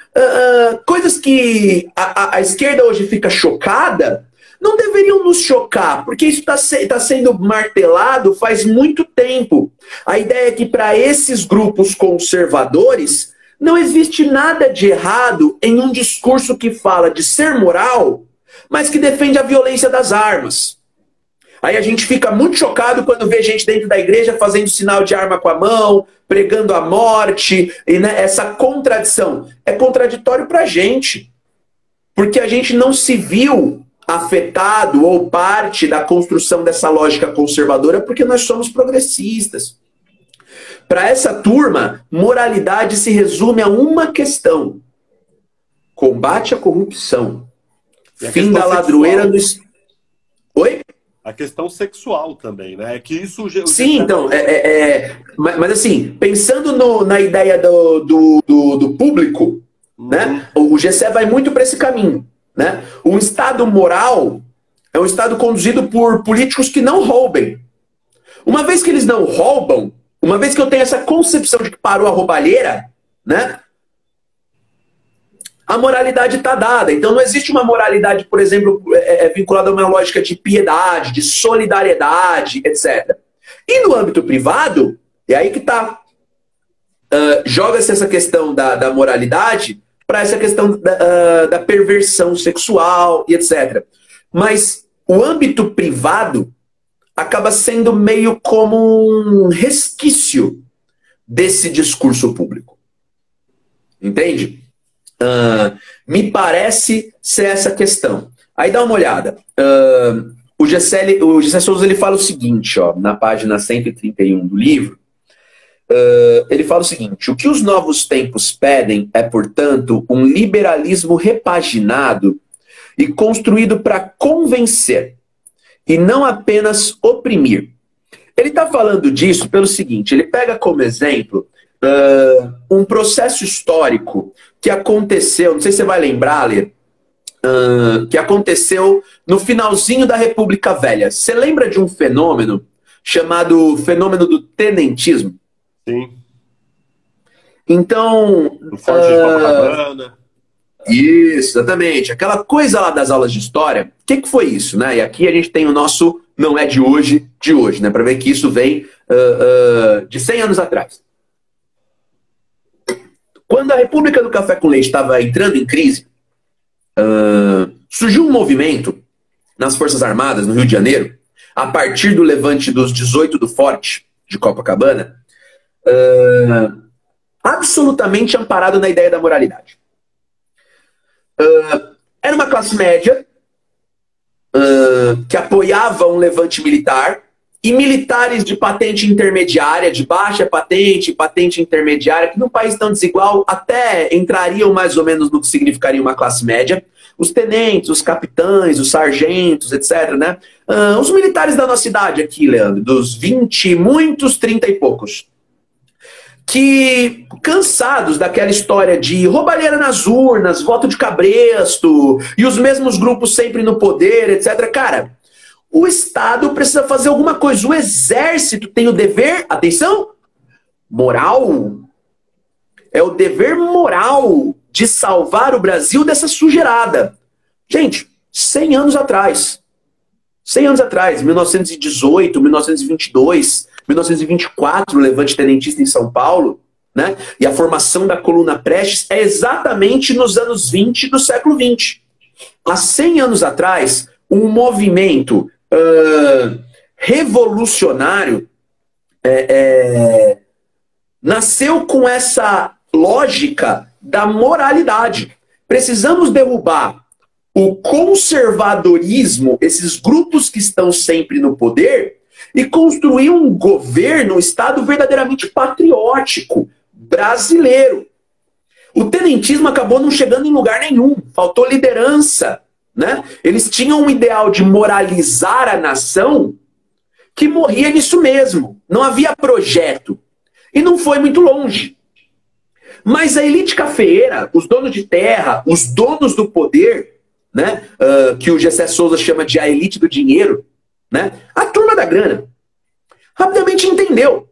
coisas que a esquerda hoje fica chocada não deveriam nos chocar, porque isso está sendo martelado faz muito tempo. A ideia é que para esses grupos conservadores não existe nada de errado em um discurso que fala de ser moral, mas que defende a violência das armas. Aí a gente fica muito chocado quando vê gente dentro da igreja fazendo sinal de arma com a mão, pregando a morte, e, né, essa contradição. É contraditório para a gente, porque a gente não se viu afetado ou parte da construção dessa lógica conservadora porque nós somos progressistas. Para essa turma, moralidade se resume a uma questão: combate à corrupção, fim da ladroeira no... Oi? A questão sexual também, né? É que isso... Sim, então, mas assim, pensando na ideia do público, né? O GCE vai muito para esse caminho. Né? Um Estado moral é um Estado conduzido por políticos que não roubem. Uma vez que eles não roubam, uma vez que eu tenho essa concepção de que parou a roubalheira, né? A moralidade está dada. Então não existe uma moralidade, por exemplo, vinculada a uma lógica de piedade, de solidariedade, etc. E no âmbito privado, é aí que está. Joga-se essa questão da moralidade para essa questão da perversão sexual e etc. Mas o âmbito privado acaba sendo meio como um resquício desse discurso público. Entende? Me parece ser essa questão. Aí dá uma olhada. O Gessé Souza ele fala o seguinte, ó, na página 131 do livro. Ele fala o seguinte: o que os novos tempos pedem é, portanto, um liberalismo repaginado e construído para convencer, e não apenas oprimir. Ele está falando disso pelo seguinte: ele pega como exemplo um processo histórico que aconteceu, não sei se você vai lembrar, Lê, que aconteceu no finalzinho da República Velha. Você lembra de um fenômeno chamado fenômeno do tenentismo? Sim. Então... No Forte de Copacabana. Isso, exatamente. Aquela coisa lá das aulas de história, o que foi isso, né? E aqui a gente tem o nosso não é de hoje, né? Para ver que isso vem de 100 anos atrás. Quando a República do Café com Leite estava entrando em crise, surgiu um movimento nas Forças Armadas, no Rio de Janeiro, a partir do levante dos 18 do Forte de Copacabana, absolutamente amparado na ideia da moralidade. Era uma classe média que apoiava um levante militar, e militares de patente intermediária, de baixa patente, patente intermediária, que num país tão desigual até entrariam mais ou menos no que significaria uma classe média. Os tenentes, os capitães, os sargentos, etc. Né? Os militares da nossa idade aqui, Leandro, dos 20, muitos 30 e poucos, que, cansados daquela história de roubalheira nas urnas, voto de cabresto, e os mesmos grupos sempre no poder, etc. Cara, o Estado precisa fazer alguma coisa. O Exército tem o dever, atenção, moral. É o dever moral de salvar o Brasil dessa sujeirada. Gente, 100 anos atrás. 100 anos atrás, 1918, 1922, 1924, o levante tenentista em São Paulo, né? E a formação da coluna Prestes é exatamente nos anos 20 do século 20. Há 100 anos atrás, um movimento revolucionário nasceu com essa lógica da moralidade. Precisamos derrubar o conservadorismo, esses grupos que estão sempre no poder, e construir um governo, um Estado verdadeiramente patriótico, brasileiro. O tenentismo acabou não chegando em lugar nenhum, faltou liderança, né? Eles tinham um ideal de moralizar a nação que morria nisso mesmo. Não havia projeto. E não foi muito longe. Mas a elite cafeeira, os donos de terra, os donos do poder, né? Que o Gessé Souza chama de a elite do dinheiro, né? A turma da grana, rapidamente entendeu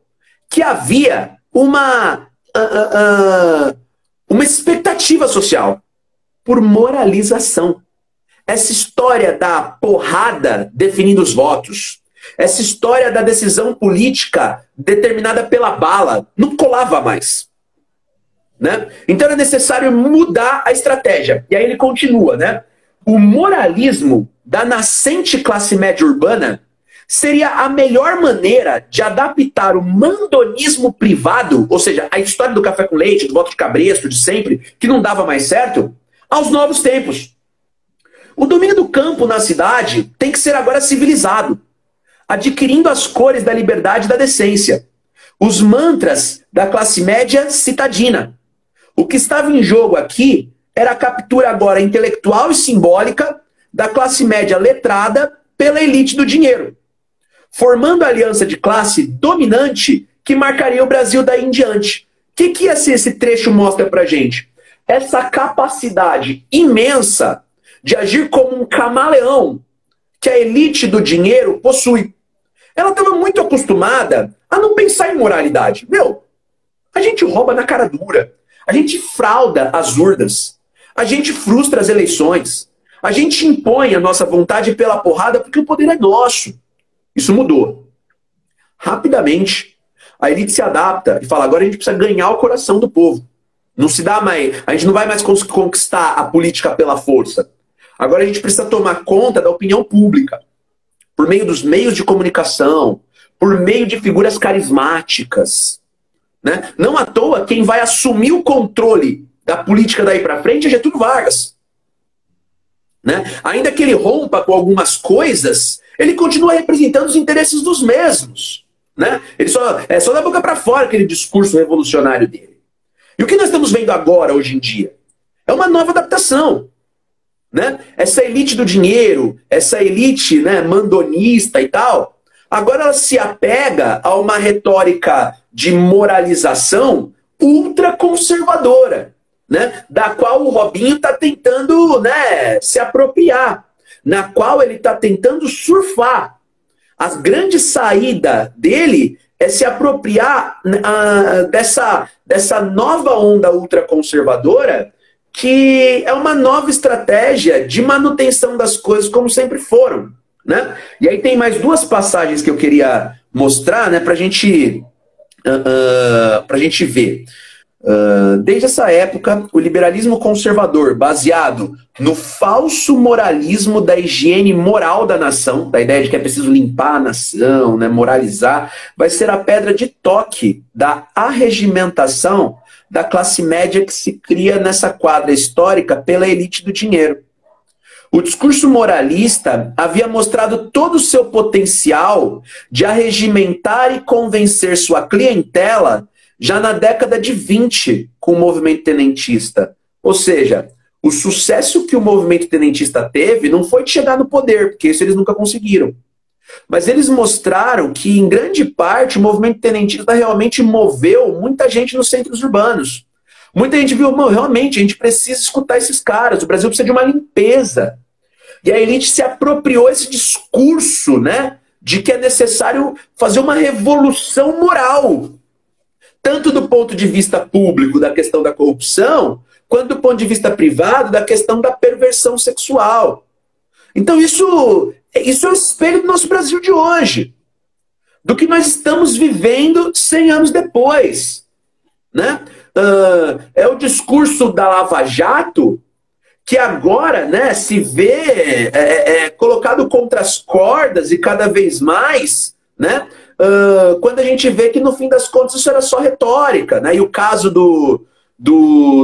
que havia uma expectativa social por moralização. Essa história da porrada definindo os votos, essa história da decisão política determinada pela bala, não colava mais. Né? Então era necessário mudar a estratégia. E aí ele continua, né? O moralismo da nascente classe média urbana seria a melhor maneira de adaptar o mandonismo privado, ou seja, a história do café com leite, do voto de cabresto, de sempre, que não dava mais certo, aos novos tempos. O domínio do campo na cidade tem que ser agora civilizado, adquirindo as cores da liberdade e da decência. Os mantras da classe média citadina. O que estava em jogo aqui era a captura agora intelectual e simbólica da classe média letrada pela elite do dinheiro, formando a aliança de classe dominante que marcaria o Brasil daí em diante. O que esse trecho mostra pra gente? Essa capacidade imensa de agir como um camaleão que a elite do dinheiro possui. Ela estava muito acostumada a não pensar em moralidade. A gente rouba na cara dura. A gente frauda as urnas. A gente frustra as eleições. A gente impõe a nossa vontade pela porrada porque o poder é nosso. Isso mudou. Rapidamente, a elite se adapta e fala, agora a gente precisa ganhar o coração do povo. Não se dá mais, a gente não vai mais conquistar a política pela força. Agora a gente precisa tomar conta da opinião pública. Por meio dos meios de comunicação, por meio de figuras carismáticas. Né? Não à toa, quem vai assumir o controle da política daí para frente é Getúlio Vargas. Né? Ainda que ele rompa com algumas coisas, ele continua representando os interesses dos mesmos. Né? Ele só da boca para fora aquele discurso revolucionário dele. E o que nós estamos vendo agora, hoje em dia? É uma nova adaptação. Né? Essa elite do dinheiro, essa elite, né, mandonista e tal, agora ela se apega a uma retórica de moralização ultraconservadora, né, da qual o Robinho está tentando, né, se apropriar, na qual ele está tentando surfar. A grande saída dele é se apropriar dessa nova onda ultraconservadora, que é uma nova estratégia de manutenção das coisas como sempre foram. Né? E aí tem mais duas passagens que eu queria mostrar, né, para a gente ver. Desde essa época, o liberalismo conservador, baseado no falso moralismo da higiene moral da nação, da ideia de que é preciso limpar a nação, né, moralizar, vai ser a pedra de toque da arregimentação da classe média que se cria nessa quadra histórica pela elite do dinheiro. O discurso moralista havia mostrado todo o seu potencial de arregimentar e convencer sua clientela já na década de 20 com o movimento tenentista. Ou seja, o sucesso que o movimento tenentista teve não foi de chegar no poder, porque isso eles nunca conseguiram. Mas eles mostraram que, em grande parte, o movimento tenentista realmente moveu muita gente nos centros urbanos. Muita gente viu, realmente, a gente precisa escutar esses caras, o Brasil precisa de uma limpeza. E a elite se apropriou esse discurso, né, de que é necessário fazer uma revolução moral. Tanto do ponto de vista público, da questão da corrupção, quanto do ponto de vista privado, da questão da perversão sexual. Então isso é o espelho do nosso Brasil de hoje, do que nós estamos vivendo 100 anos depois, né? É o discurso da Lava Jato que agora, né, se vê colocado contra as cordas e cada vez mais, né? Quando a gente vê que no fim das contas isso era só retórica, né? E o caso do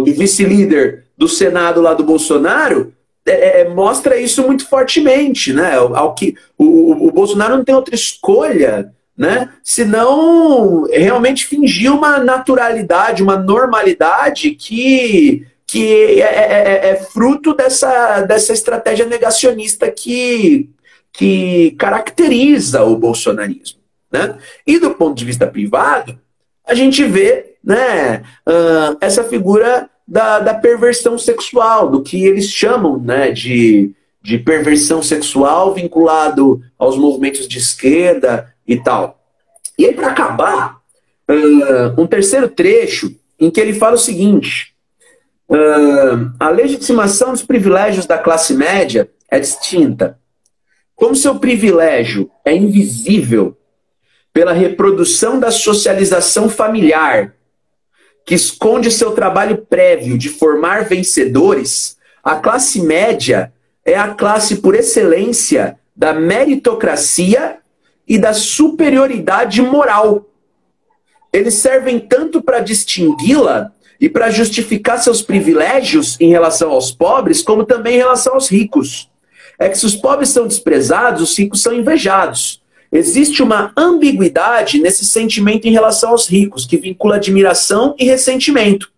vice-líder do Senado lá do Bolsonaro mostra isso muito fortemente, né? O Bolsonaro não tem outra escolha, né? Senão realmente fingir uma naturalidade, uma normalidade que é fruto dessa estratégia negacionista que caracteriza o bolsonarismo, né? E do ponto de vista privado, a gente vê, né, essa figura da perversão sexual, do que eles chamam, né, de perversão sexual vinculado aos movimentos de esquerda e tal. E aí, para acabar, um terceiro trecho em que ele fala o seguinte: a legitimação dos privilégios da classe média é distinta. Como seu privilégio é invisível pela reprodução da socialização familiar, que esconde seu trabalho prévio de formar vencedores, a classe média é a classe por excelência da meritocracia e da superioridade moral. Eles servem tanto para distingui-la e para justificar seus privilégios em relação aos pobres, como também em relação aos ricos. É que se os pobres são desprezados, os ricos são invejados. Existe uma ambiguidade nesse sentimento em relação aos ricos, que vincula admiração e ressentimento.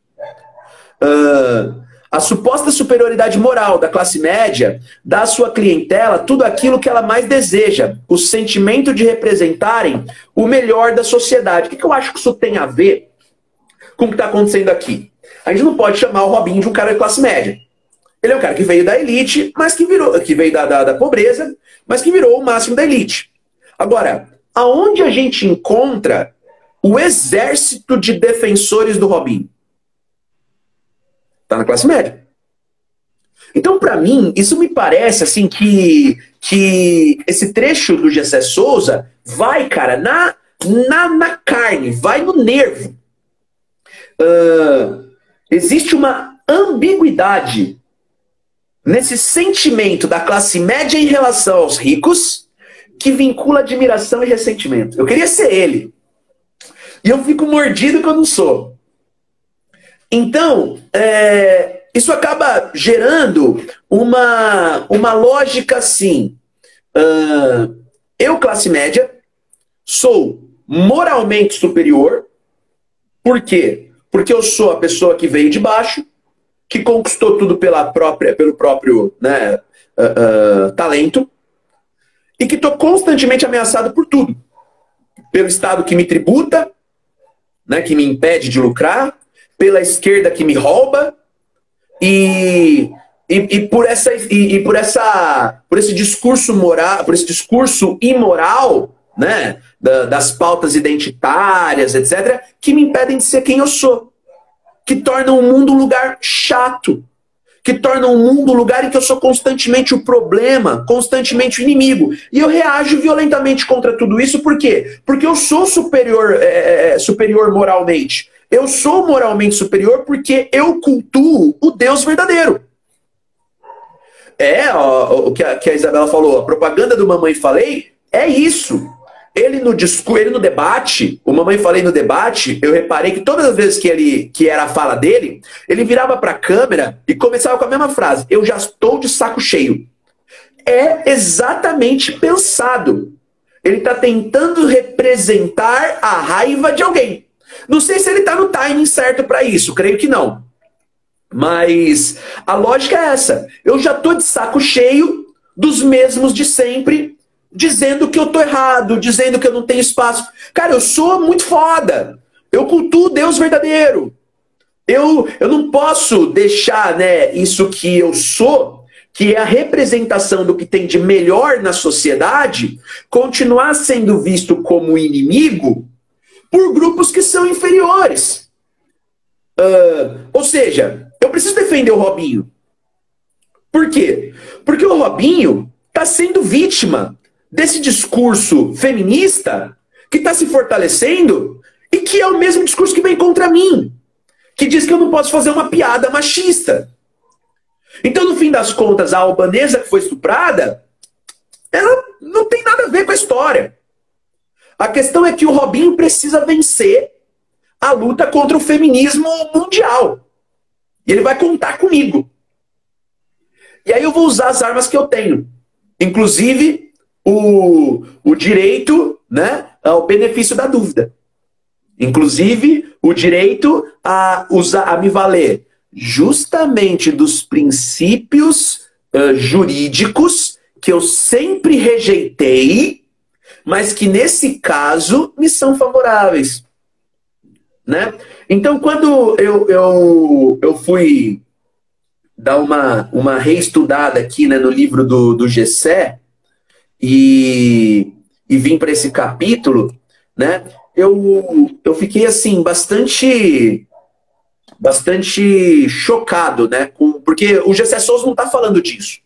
A suposta superioridade moral da classe média dá à sua clientela tudo aquilo que ela mais deseja, o sentimento de representarem o melhor da sociedade. O que eu acho que isso tem a ver com o que está acontecendo aqui? A gente não pode chamar o Robinho de um cara de classe média. Ele é um cara que veio da elite, mas que veio da pobreza, mas que virou o máximo da elite. Agora, aonde a gente encontra o exército de defensores do Robinho? Está na classe média. Então, para mim, isso me parece assim que esse trecho do Gessé Souza vai, cara, na carne, vai no nervo. Existe uma ambiguidade nesse sentimento da classe média em relação aos ricos que vincula admiração e ressentimento. Eu queria ser ele. E eu fico mordido que eu não sou. Então, isso acaba gerando uma lógica assim. Eu, classe média, sou moralmente superior. Por quê? Porque eu sou a pessoa que veio de baixo, que conquistou tudo pelo próprio, né, talento, e que estou constantemente ameaçado por tudo. Pelo Estado que me tributa, né, que me impede de lucrar, pela esquerda que me rouba, e por esse discurso moral, por esse discurso imoral, né, das pautas identitárias, etc., que me impedem de ser quem eu sou. Que tornam o mundo um lugar chato. Que tornam o mundo um lugar em que eu sou constantemente o problema, constantemente o inimigo. E eu reajo violentamente contra tudo isso, por quê? Porque eu sou superior moralmente. Eu sou moralmente superior porque eu cultuo o Deus verdadeiro. O que a Isabela falou, a propaganda do Mamãe Falei é isso. Ele no debate, o Mamãe Falei no debate, eu reparei que todas as vezes que era a fala dele, ele virava para a câmera e começava com a mesma frase: eu já estou de saco cheio. É exatamente pensado. Ele está tentando representar a raiva de alguém. Não sei se ele está no timing certo para isso, creio que não. Mas a lógica é essa. Eu já estou de saco cheio dos mesmos de sempre, dizendo que eu tô errado, dizendo que eu não tenho espaço. Cara, eu sou muito foda. Eu cultuo Deus verdadeiro. Eu não posso deixar, né, isso que eu sou, que é a representação do que tem de melhor na sociedade, continuar sendo visto como inimigo por grupos que são inferiores. Ou seja, eu preciso defender o Robinho. Por quê? Porque o Robinho, está sendo vítima desse discurso feminista que está se fortalecendo e que é o mesmo discurso que vem contra mim, que diz que eu não posso fazer uma piada machista. Então, no fim das contas, a albanesa que foi estuprada, ela não tem nada a ver com a história. A questão é que o Robinho precisa vencer a luta contra o feminismo mundial. E ele vai contar comigo. E aí eu vou usar as armas que eu tenho. Inclusive, o direito, né, ao benefício da dúvida. Inclusive, o direito a me valer justamente dos princípios jurídicos que eu sempre rejeitei, mas que nesse caso me são favoráveis. Né? Então, quando eu fui dar uma reestudada aqui, né, no livro do Gessé e vim para esse capítulo, né, eu fiquei assim bastante chocado, né, porque o Gessé Souza não está falando disso.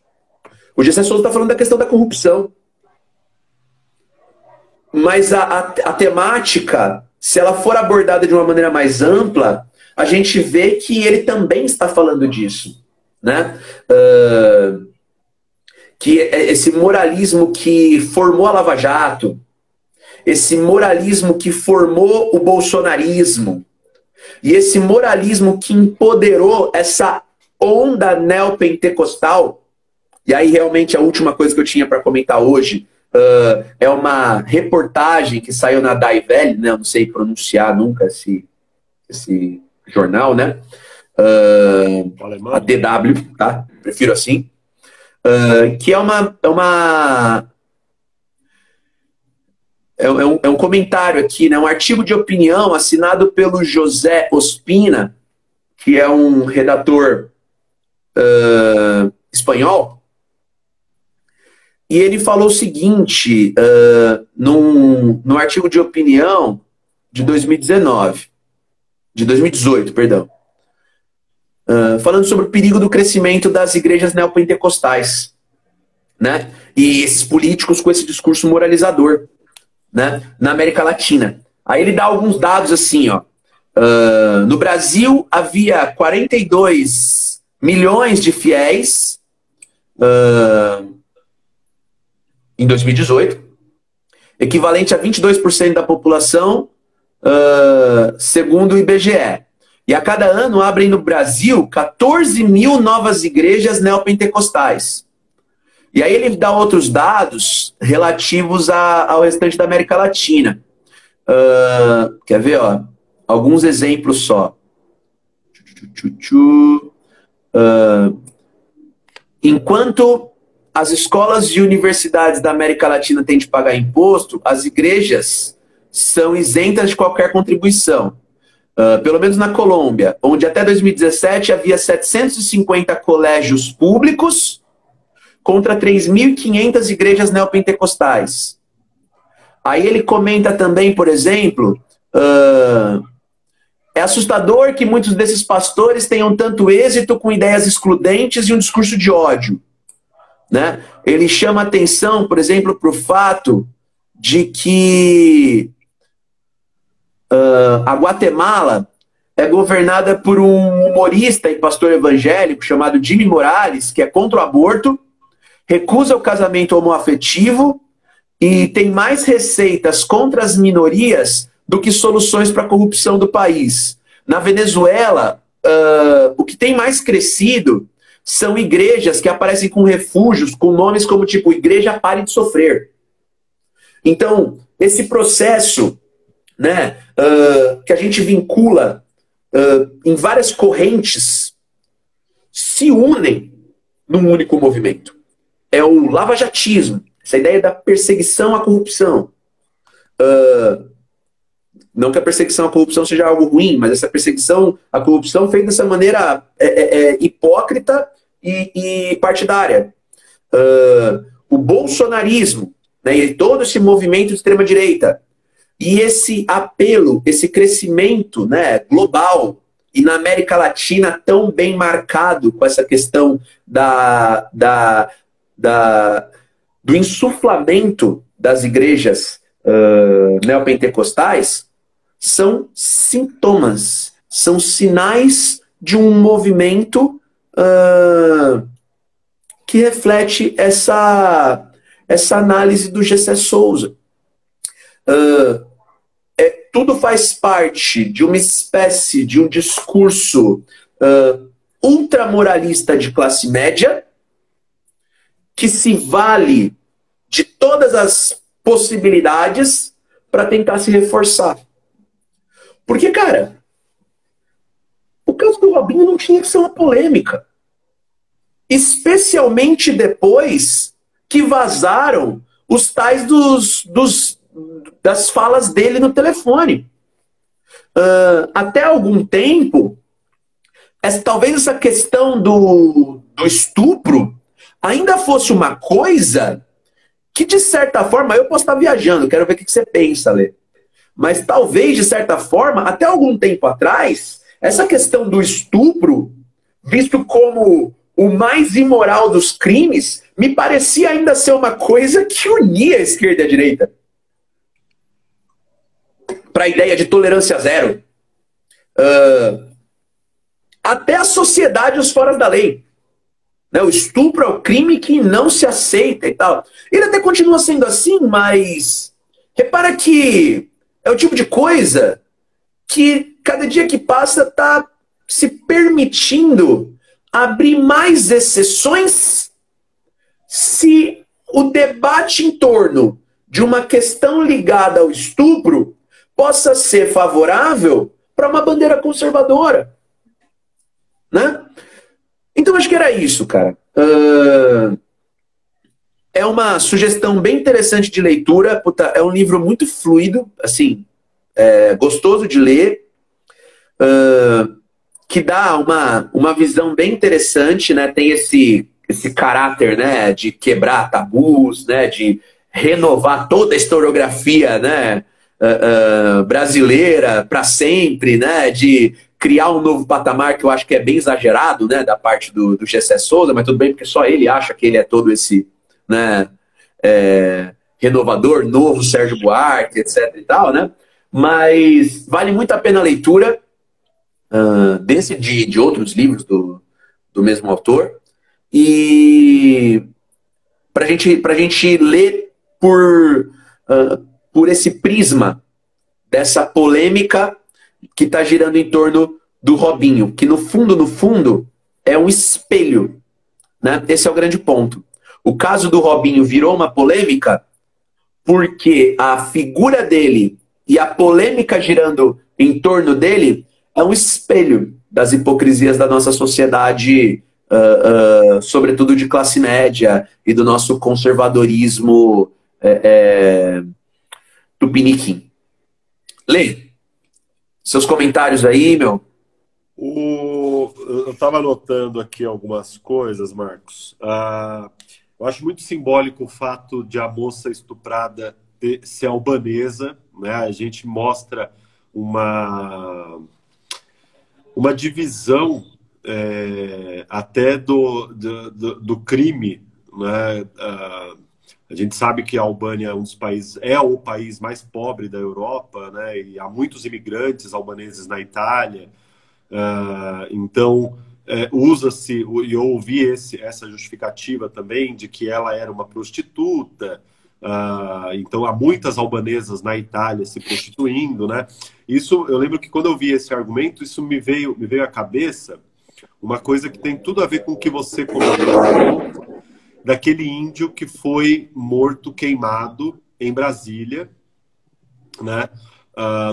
O Gessé Souza está falando da questão da corrupção. Mas a temática, se ela for abordada de uma maneira mais ampla, a gente vê que ele também está falando disso. Né? Que esse moralismo que formou a Lava Jato, esse moralismo que formou o bolsonarismo, e esse moralismo que empoderou essa onda neopentecostal, e aí realmente a última coisa que eu tinha para comentar hoje, é uma reportagem que saiu na Die Welle, né? Eu não sei pronunciar nunca esse jornal, né? A DW, tá? Prefiro assim. Que é um comentário aqui, né? Um artigo de opinião assinado pelo José Ospina, que é um redator espanhol. E ele falou o seguinte, num artigo de opinião de 2018, perdão. Falando sobre o perigo do crescimento das igrejas neopentecostais, né? E esses políticos com esse discurso moralizador, né? Na América Latina. Aí ele dá alguns dados assim, ó. No Brasil havia 42 milhões de fiéis em 2018, equivalente a 22% da população, segundo o IBGE. E a cada ano abrem no Brasil 14 mil novas igrejas neopentecostais. E aí ele dá outros dados relativos ao restante da América Latina. Quer ver? Ó, alguns exemplos só. Enquanto as escolas e universidades da América Latina têm de pagar imposto, as igrejas são isentas de qualquer contribuição. Pelo menos na Colômbia, onde até 2017 havia 750 colégios públicos contra 3.500 igrejas neopentecostais. Aí ele comenta também, por exemplo, é assustador que muitos desses pastores tenham tanto êxito com ideias excludentes e um discurso de ódio. Né? Ele chama atenção, por exemplo, para o fato de que a Guatemala é governada por um humorista e pastor evangélico chamado Jimmy Morales, que é contra o aborto, recusa o casamento homoafetivo e tem mais receitas contra as minorias do que soluções para a corrupção do país. Na Venezuela, o que tem mais crescido são igrejas que aparecem com refúgios, com nomes como tipo Igreja Pare de Sofrer. Então, esse processo, né, que a gente vincula em várias correntes, se unem num único movimento. É o lavajatismo, essa ideia da perseguição à corrupção. Não que a perseguição à corrupção seja algo ruim, mas essa perseguição à corrupção feita dessa maneira hipócrita e partidária. O bolsonarismo, né, e todo esse movimento de extrema-direita. E esse apelo, esse crescimento, né, global, e na América Latina tão bem marcado com essa questão do insuflamento das igrejas neopentecostais são sintomas, são sinais de um movimento que reflete essa análise do G.C. Souza. Tudo faz parte de uma espécie de um discurso ultramoralista de classe média, que se vale de todas as possibilidades para tentar se reforçar. Porque, cara, o caso do Robinho não tinha que ser uma polêmica. Especialmente depois que vazaram os tais das falas dele no telefone. Até algum tempo, talvez essa questão do estupro ainda fosse uma coisa que, de certa forma, eu posso estar viajando, quero ver o que você pensa, Lê. Mas talvez, de certa forma, até algum tempo atrás, essa questão do estupro, visto como o mais imoral dos crimes, me parecia ainda ser uma coisa que unia a esquerda e a direita para a ideia de tolerância zero. Até a sociedade os fora da lei. O estupro é o crime que não se aceita e tal. Ele até continua sendo assim, mas repara que é o tipo de coisa que cada dia que passa está se permitindo abrir mais exceções se o debate em torno de uma questão ligada ao estupro possa ser favorável para uma bandeira conservadora. Né? Então, acho que era isso, cara. É uma sugestão bem interessante de leitura. Puta, é um livro muito fluido, assim, gostoso de ler, que dá uma visão bem interessante, né? Tem esse caráter, né, de quebrar tabus, né, de renovar toda a historiografia, né, brasileira para sempre, né, de criar um novo patamar que eu acho que é bem exagerado, né, da parte do G.C. Souza, mas tudo bem, porque só ele acha que ele é todo esse, né, renovador, novo Sérgio Buarque, etc e tal, né? Mas vale muito a pena a leitura desse de outros livros do mesmo autor, e para gente ler por esse prisma dessa polêmica que está girando em torno do Robinho, que no fundo, é um espelho. Né? Esse é o grande ponto. O caso do Robinho virou uma polêmica porque a figura dele e a polêmica girando em torno dele é um espelho das hipocrisias da nossa sociedade, sobretudo de classe média, e do nosso conservadorismo tupiniquim. Lê, seus comentários aí, meu. Eu estava anotando aqui algumas coisas, Marcos. Eu acho muito simbólico o fato de a moça estuprada ser albanesa, né? A gente mostra uma divisão até do crime, né? A gente sabe que a Albânia é o país mais pobre da Europa, né? E há muitos imigrantes albaneses na Itália. Então, usa-se, e eu ouvi essa justificativa também, de que ela era uma prostituta. Então, há muitas albanesas na Itália se prostituindo, né? Isso, eu lembro que quando eu vi esse argumento, isso me veio à cabeça uma coisa que tem tudo a ver com o que você comentou, daquele índio que foi morto, queimado em Brasília, né?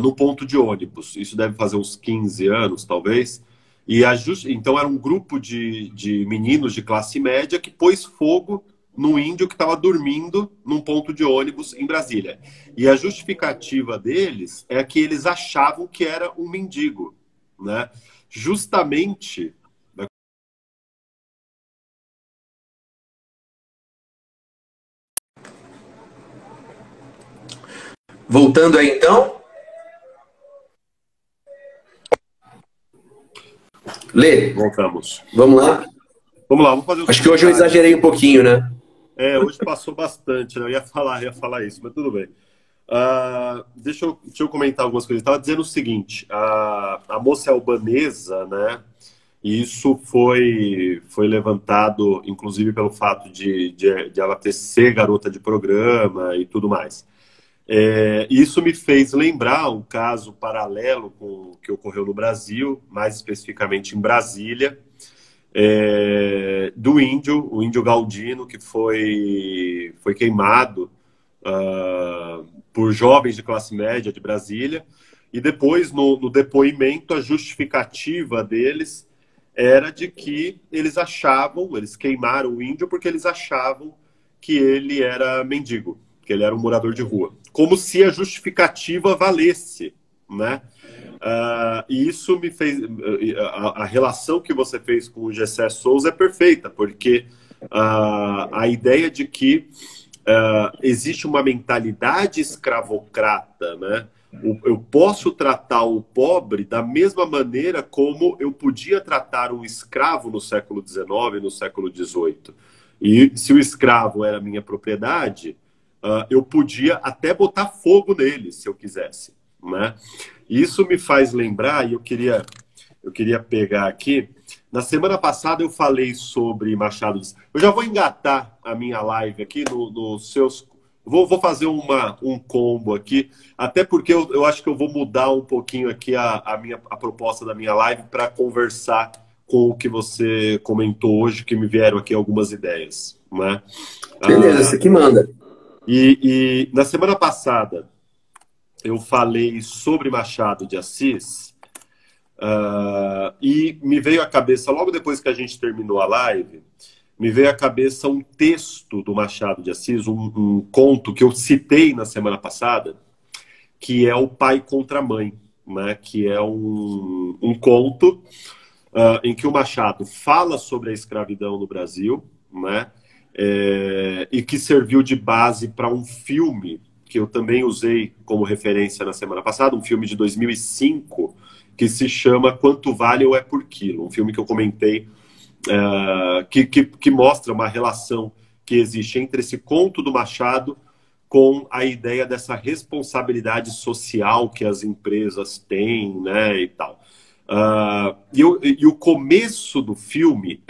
No ponto de ônibus. Isso deve fazer uns 15 anos, talvez. E então era um grupo de meninos de classe média que pôs fogo no índio que estava dormindo num ponto de ônibus em Brasília. E a justificativa deles é que eles achavam que era um mendigo, né? Justamente... Voltando aí, então. Lê. Voltamos. Vamos lá? Vamos lá, vamos fazer Acho que hoje eu exagerei um pouquinho, né? Hoje passou bastante, né? Eu ia falar isso, mas tudo bem. Deixa eu comentar algumas coisas. Estava dizendo o seguinte: a moça é albanesa, né? E isso foi levantado, inclusive, pelo fato de ela ser garota de programa e tudo mais. Isso me fez lembrar um caso paralelo com o que ocorreu no Brasil, mais especificamente em Brasília, o índio Galdino, que foi queimado por jovens de classe média de Brasília, e depois, no depoimento, a justificativa deles era de que eles queimaram o índio porque eles achavam que ele era mendigo, que ele era um morador de rua. Como se a justificativa valesse, né? E isso me fez... A relação que você fez com o Gessé Souza é perfeita, porque a ideia de que existe uma mentalidade escravocrata, né? Eu posso tratar o pobre da mesma maneira como eu podia tratar um escravo no século XIX, no século XVIII. E se o escravo era minha propriedade, eu podia até botar fogo nele, se eu quisesse, né? Isso me faz lembrar, e eu queria pegar aqui. Na semana passada eu falei sobre Machado de... Eu já vou engatar a minha live aqui nos seus... Vou fazer um combo aqui, até porque eu acho que eu vou mudar um pouquinho aqui a proposta da minha live para conversar com o que você comentou hoje, que me vieram aqui algumas ideias, né? Beleza, você que manda. E na semana passada eu falei sobre Machado de Assis, e me veio à cabeça, logo depois que a gente terminou a live, me veio à cabeça um texto do Machado de Assis, um conto que eu citei na semana passada, que é O Pai contra a Mãe, né? Que é um conto em que o Machado fala sobre a escravidão no Brasil, né? E que serviu de base para um filme que eu também usei como referência na semana passada, um filme de 2005, que se chama Quanto Vale ou É por Quilo, um filme que eu comentei, que mostra uma relação que existe entre esse conto do Machado com a ideia dessa responsabilidade social que as empresas têm, né, e tal. E o começo do filme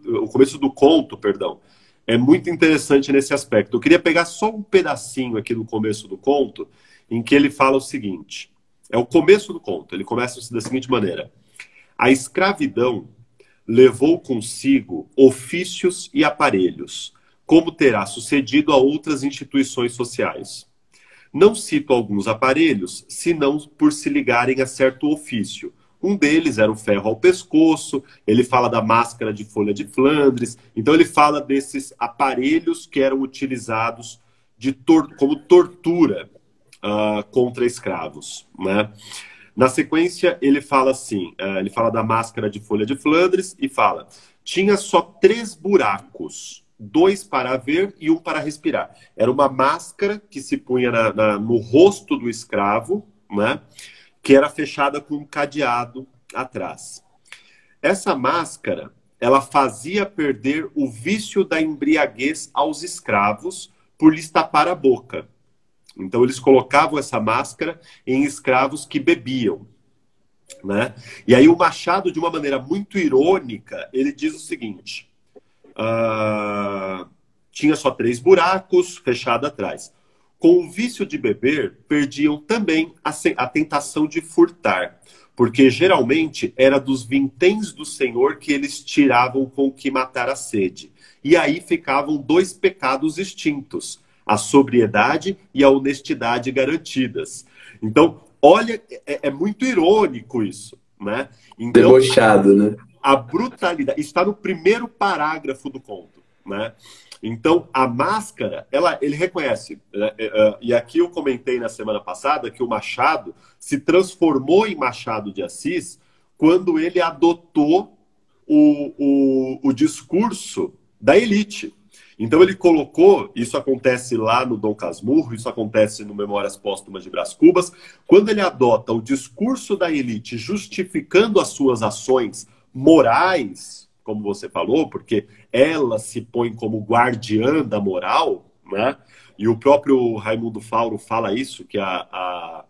o começo do conto, perdão, é muito interessante nesse aspecto. Eu queria pegar só um pedacinho aqui do começo do conto, em que ele fala o seguinte, é o começo do conto, ele começa da seguinte maneira: a escravidão levou consigo ofícios e aparelhos, como terá sucedido a outras instituições sociais. Não cito alguns aparelhos, senão por se ligarem a certo ofício. Um deles era o ferro ao pescoço, ele fala da máscara de folha de Flandres, então ele fala desses aparelhos que eram utilizados como tortura contra escravos, né? Na sequência, ele fala assim, ele fala da máscara de folha de Flandres e fala: tinha só 3 buracos, 2 para ver e 1 para respirar. Era uma máscara que se punha no rosto do escravo, né, que era fechada com um cadeado atrás. Essa máscara, ela fazia perder o vício da embriaguez aos escravos por lhes tapar a boca. Então, eles colocavam essa máscara em escravos que bebiam, né? E aí o Machado, de uma maneira muito irônica, ele diz o seguinte: tinha só 3 buracos, fechado atrás. Com o vício de beber, perdiam também a tentação de furtar, porque geralmente era dos vinténs do Senhor que eles tiravam com o que matar a sede. E aí ficavam 2 pecados extintos: a sobriedade e a honestidade garantidas. Então, olha, é muito irônico isso, né? Então, debochado, né? A brutalidade está no primeiro parágrafo do conto, né? Então, a máscara, ele reconhece, e aqui eu comentei na semana passada que o Machado se transformou em Machado de Assis quando ele adotou o discurso da elite. Então ele colocou, isso acontece lá no Dom Casmurro, isso acontece no Memórias Póstumas de Brás Cubas, quando ele adota o discurso da elite justificando as suas ações morais, como você falou, porque ela se põe como guardiã da moral, né? E o próprio Raimundo Fauro fala isso, que a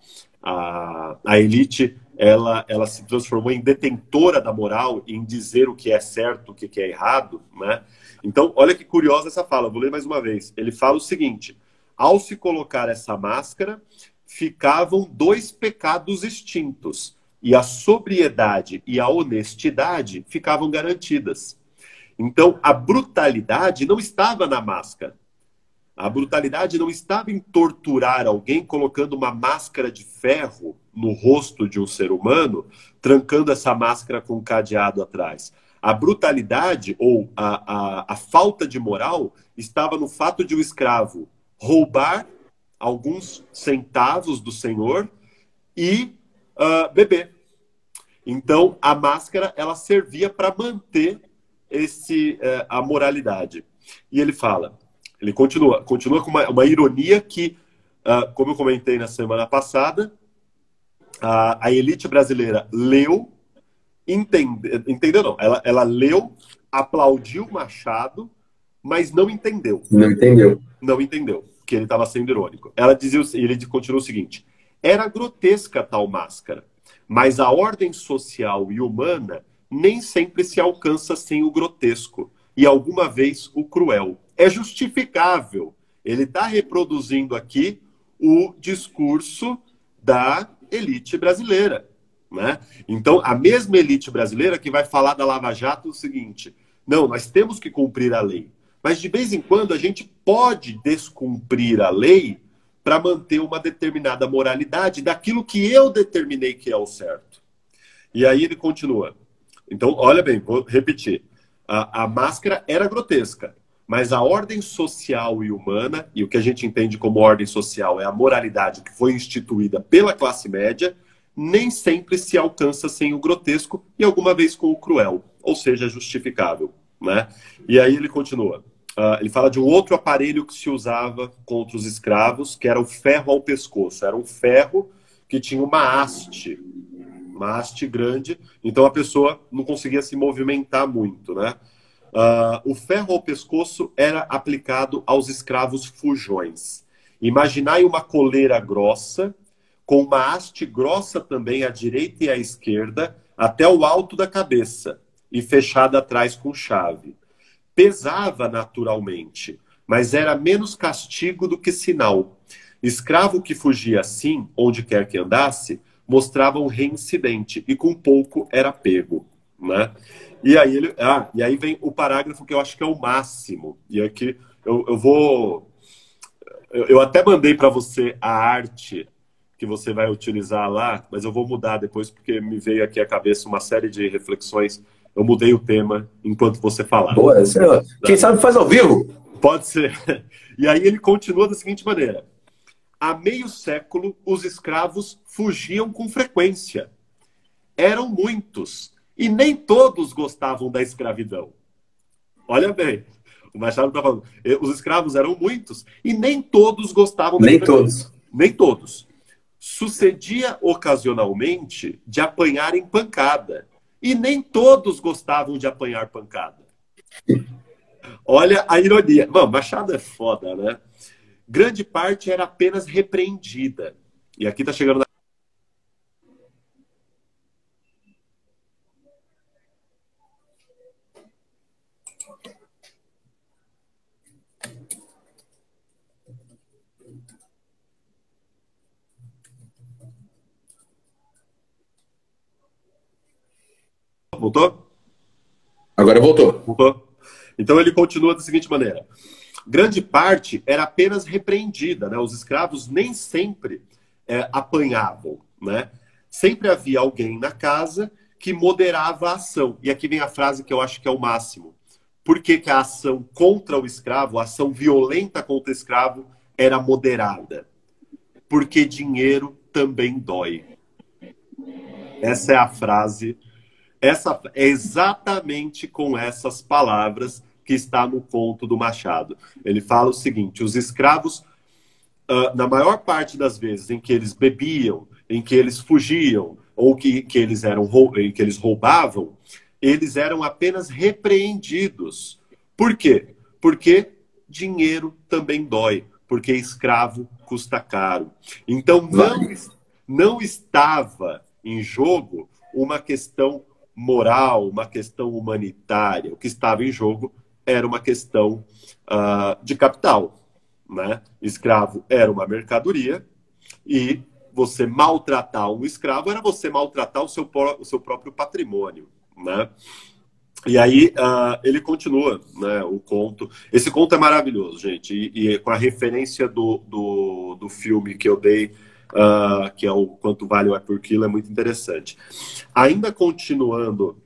elite ela se transformou em detentora da moral, em dizer o que é certo, o que é errado, né? Então, olha que curiosa essa fala, vou ler mais uma vez. Ele fala o seguinte: ao se colocar essa máscara, ficavam dois pecados extintos, e a sobriedade e a honestidade ficavam garantidas. Então, a brutalidade não estava na máscara. A brutalidade não estava em torturar alguém colocando uma máscara de ferro no rosto de um ser humano, trancando essa máscara com um cadeado atrás. A brutalidade ou a falta de moral estava no fato de o escravo roubar alguns centavos do senhor e beber. Então, a máscara ela servia para manter a moralidade. E ele fala, ele continua com uma ironia que, como eu comentei na semana passada, a elite brasileira leu, entendeu não, ela leu, aplaudiu Machado, mas não entendeu. Não entendeu. Não entendeu, que ele estava sendo irônico. Ele continua o seguinte: era grotesca tal máscara, mas a ordem social e humana nem sempre se alcança sem o grotesco, e alguma vez o cruel. É justificável. Ele está reproduzindo aqui o discurso da elite brasileira, né? Então, a mesma elite brasileira que vai falar da Lava Jato é o seguinte: não, nós temos que cumprir a lei, mas de vez em quando a gente pode descumprir a lei para manter uma determinada moralidade daquilo que eu determinei que é o certo. E aí ele continua. Então, olha bem, vou repetir. A máscara era grotesca, mas a ordem social e humana, e o que a gente entende como ordem social é a moralidade que foi instituída pela classe média, nem sempre se alcança sem o grotesco e alguma vez com o cruel, ou seja, justificável, né? E aí ele continua. Ele fala de um outro aparelho que se usava contra os escravos, que era o ferro ao pescoço. Era um ferro que tinha uma haste grande, então a pessoa não conseguia se movimentar muito, né? O ferro ao pescoço era aplicado aos escravos fujões. Imaginai uma coleira grossa, com uma haste grossa também à direita e à esquerda, até o alto da cabeça, e fechada atrás com chave. Pesava naturalmente, mas era menos castigo do que sinal. Escravo que fugia assim, onde quer que andasse, mostrava um reincidente, e com pouco era pego, né? E aí vem o parágrafo que eu acho que é o máximo. E aqui eu até mandei para você a arte que você vai utilizar lá, mas eu vou mudar depois porque me veio aqui à cabeça uma série de reflexões. Eu mudei o tema enquanto você falava. Boa, senhor. Quem sabe faz ao vivo. Pode ser. E aí ele continua da seguinte maneira: há meio século, os escravos fugiam com frequência. Eram muitos, e nem todos gostavam da escravidão. Olha bem, o Machado está falando, os escravos eram muitos, e nem todos gostavam da escravidão. Nem todos. Sucedia ocasionalmente de apanharem pancada, e nem todos gostavam de apanhar pancada. Olha a ironia. Mano, Machado é foda, né? Grande parte era apenas repreendida. E aqui tá chegando na... Voltou? Agora voltou. Voltou. Então ele continua da seguinte maneira: grande parte era apenas repreendida, né? Os escravos nem sempre apanhavam, né? Sempre havia alguém na casa que moderava a ação. E aqui vem a frase que eu acho que é o máximo. Por que a ação contra o escravo, a ação violenta contra o escravo, era moderada? Porque dinheiro também dói. Essa é a frase. Essa é exatamente com essas palavras que está no conto do Machado. Ele fala o seguinte: os escravos, na maior parte das vezes em que eles bebiam, em que eles fugiam, ou que eles roubavam, eles eram apenas repreendidos, Por quê? Porque dinheiro também dói, porque escravo custa caro. Então, não estava em jogo uma questão moral, uma questão humanitária. O que estava em jogo era uma questão de capital, né? Escravo era uma mercadoria e você maltratar um escravo era você maltratar o seu próprio patrimônio, né? E aí ele continua, né, o conto. Esse conto é maravilhoso, gente. E com a referência do filme que eu dei, que é o Quanto Vale o É por Quilo, é muito interessante. Ainda continuando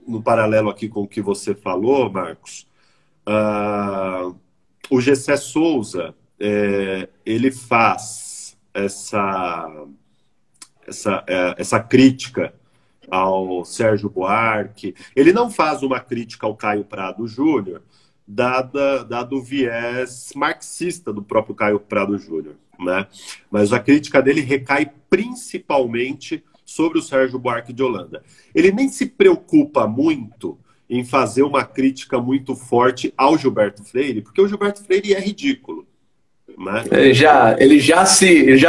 no paralelo aqui com o que você falou, Marcos, o Gessé Souza, ele faz essa crítica ao Sérgio Buarque. Ele não faz uma crítica ao Caio Prado Júnior, dado o viés marxista do próprio Caio Prado Júnior, né? Mas a crítica dele recai principalmente sobre o Sérgio Buarque de Holanda. Ele nem se preocupa muito em fazer uma crítica muito forte ao Gilberto Freire, porque o Gilberto Freire é ridículo, né? Ele já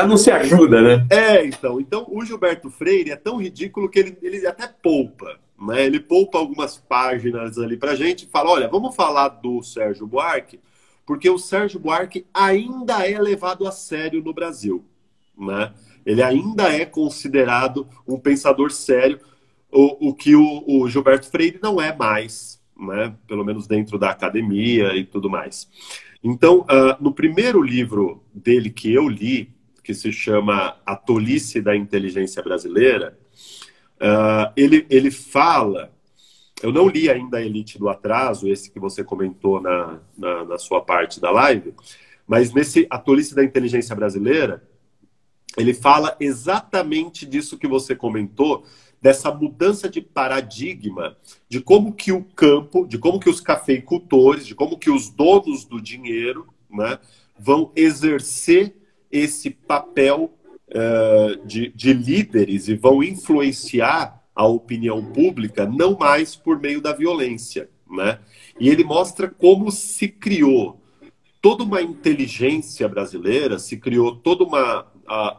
não se ajuda, né? Então o Gilberto Freire é tão ridículo que ele até poupa, né? Ele poupa algumas páginas ali pra gente e fala, olha, vamos falar do Sérgio Buarque, porque o Sérgio Buarque ainda é levado a sério no Brasil, né? Ele ainda é considerado um pensador sério, o que o Gilberto Freire não é mais, né? Pelo menos dentro da academia e tudo mais. Então, no primeiro livro dele que eu li, que se chama A Tolice da Inteligência Brasileira, ele fala... Eu não li ainda A Elite do Atraso, esse que você comentou na sua parte da live, mas nesse A Tolice da Inteligência Brasileira, ele fala exatamente disso que você comentou, dessa mudança de paradigma, de como que o campo, de como que os cafeicultores, de como que os donos do dinheiro, né, vão exercer esse papel de líderes e vão influenciar a opinião pública, não mais por meio da violência, né? E ele mostra como se criou toda uma inteligência brasileira, se criou todo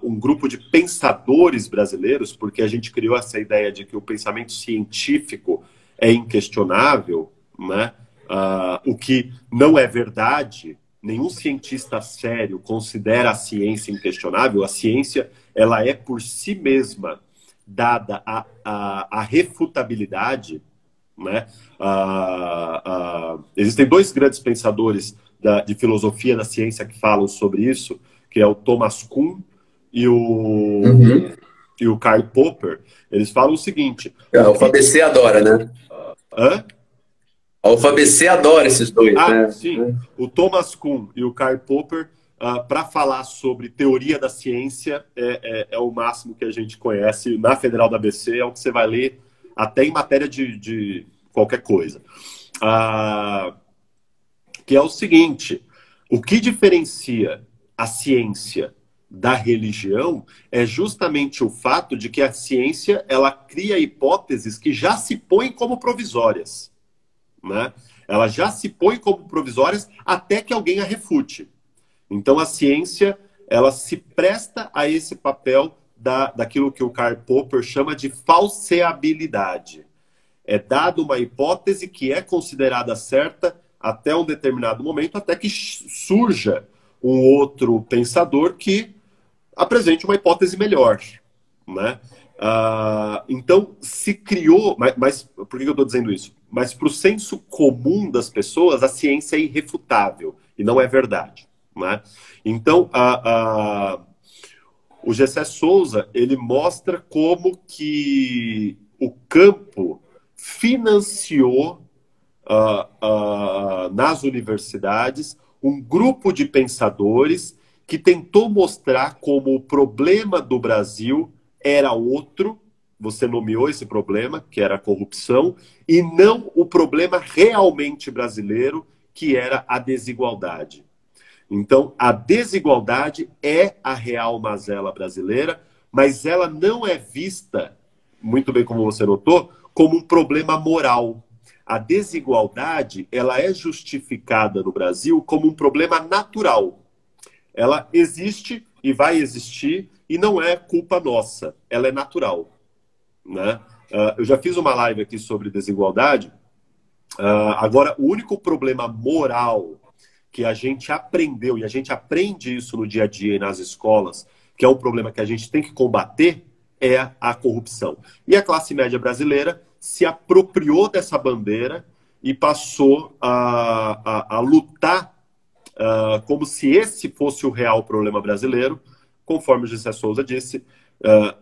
um grupo de pensadores brasileiros, porque a gente criou essa ideia de que o pensamento científico é inquestionável, né? O que não é verdade. Nenhum cientista sério considera a ciência inquestionável. A ciência, ela é por si mesma dada a refutabilidade, né? Existem dois grandes pensadores de filosofia da ciência que falam sobre isso, que é o Thomas Kuhn e o Karl Popper. Eles falam o seguinte... A UFABC adora, né? Hã? A UFABC adora esses dois, né? Sim. O Thomas Kuhn e o Karl Popper, para falar sobre teoria da ciência, é o máximo que a gente conhece. Na Federal da ABC é o que você vai ler até em matéria de qualquer coisa. Que é o seguinte, o que diferencia a ciência da religião é justamente o fato de que a ciência, ela cria hipóteses que já se põem como provisórias, né? Ela já se põe como provisórias até que alguém a refute. Então a ciência, ela se presta a esse papel daquilo que o Karl Popper chama de falseabilidade. É dada uma hipótese que é considerada certa até um determinado momento, até que surja um outro pensador que apresente uma hipótese melhor, né? Então, se criou... Mas por que eu estou dizendo isso? Mas para o senso comum das pessoas, a ciência é irrefutável, e não é verdade, né? Então, o Gessé Souza, ele mostra como que o campo financiou nas universidades um grupo de pensadores que tentou mostrar como o problema do Brasil era outro, você nomeou esse problema, que era a corrupção, e não o problema realmente brasileiro, que era a desigualdade. Então, a desigualdade é a real mazela brasileira, mas ela não é vista, muito bem como você notou, como um problema moral. a desigualdade ela é justificada no Brasil como um problema natural. Ela existe e vai existir e não é culpa nossa, ela é natural, né? Eu já fiz uma live aqui sobre desigualdade. Agora, o único problema moral que a gente aprendeu, e a gente aprende isso no dia a dia e nas escolas, que é um problema que a gente tem que combater, é a corrupção. E a classe média brasileira se apropriou dessa bandeira e passou a lutar como se esse fosse o real problema brasileiro. Conforme o Gessé Souza disse,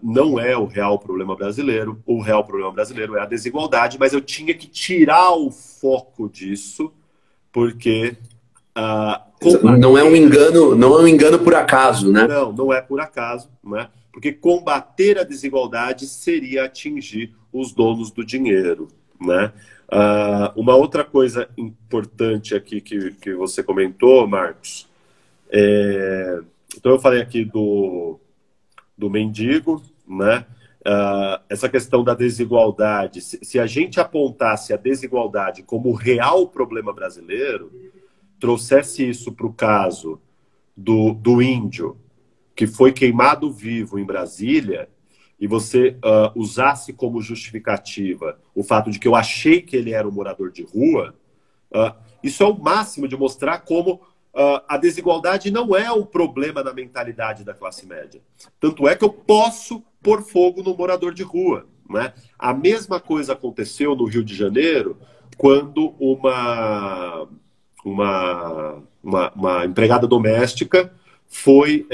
não é o real problema brasileiro. O real problema brasileiro é a desigualdade, mas eu tinha que tirar o foco disso, porque não é um engano, não é um engano por acaso, né? Não, não é por acaso, né? Porque combater a desigualdade seria atingir os donos do dinheiro, né? Uma outra coisa importante aqui que você comentou, Marcos, então eu falei aqui do mendigo, né? Essa questão da desigualdade, se a gente apontasse a desigualdade como o real problema brasileiro, trouxesse isso para o caso do índio que foi queimado vivo em Brasília, e você usasse como justificativa o fato de que eu achei que ele era um morador de rua, isso é o máximo de mostrar como a desigualdade não é um problema na mentalidade da classe média. Tanto é que eu posso pôr fogo no morador de rua, né? A mesma coisa aconteceu no Rio de Janeiro, quando uma empregada doméstica foi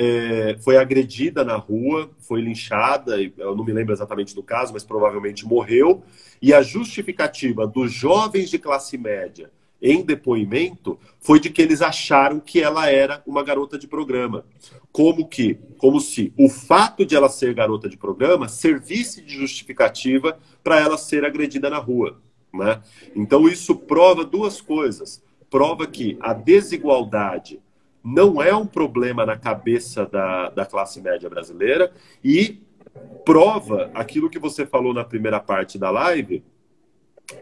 agredida na rua, foi linchada, eu não me lembro exatamente do caso, mas provavelmente morreu, e a justificativa dos jovens de classe média em depoimento foi de que eles acharam que ela era uma garota de programa. Como se o fato de ela ser garota de programa servisse de justificativa para ela ser agredida na rua, né? Então isso prova duas coisas. Prova que a desigualdade não é um problema na cabeça da classe média brasileira, e prova aquilo que você falou na primeira parte da live,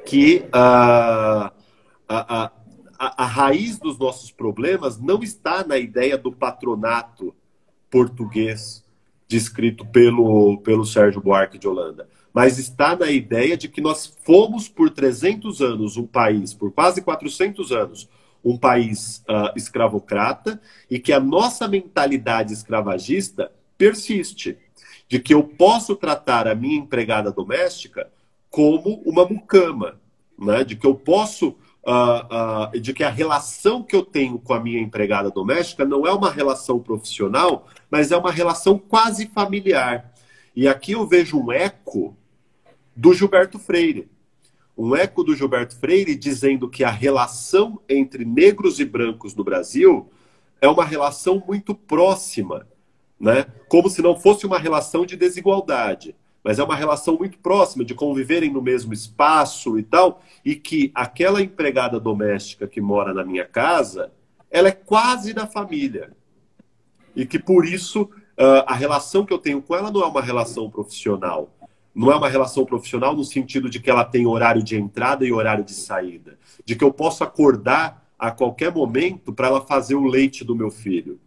que a raiz dos nossos problemas não está na ideia do patronato português descrito pelo Sérgio Buarque de Holanda, mas está na ideia de que nós fomos por 300 anos um país, por quase 400 anos, um país escravocrata, e que a nossa mentalidade escravagista persiste, de que eu posso tratar a minha empregada doméstica como uma mucama, né? De que eu posso, de que a relação que eu tenho com a minha empregada doméstica não é uma relação profissional, mas é uma relação quase familiar. E aqui eu vejo um eco do Gilberto Freire. Um eco do Gilberto Freire dizendo que a relação entre negros e brancos no Brasil é uma relação muito próxima, né? Como se não fosse uma relação de desigualdade, mas é uma relação muito próxima, de conviverem no mesmo espaço e tal, e que aquela empregada doméstica que mora na minha casa, ela é quase da família. E que por isso a relação que eu tenho com ela não é uma relação profissional. Não é uma relação profissional no sentido de que ela tem horário de entrada e horário de saída. De que eu posso acordar a qualquer momento para ela fazer o leite do meu filho,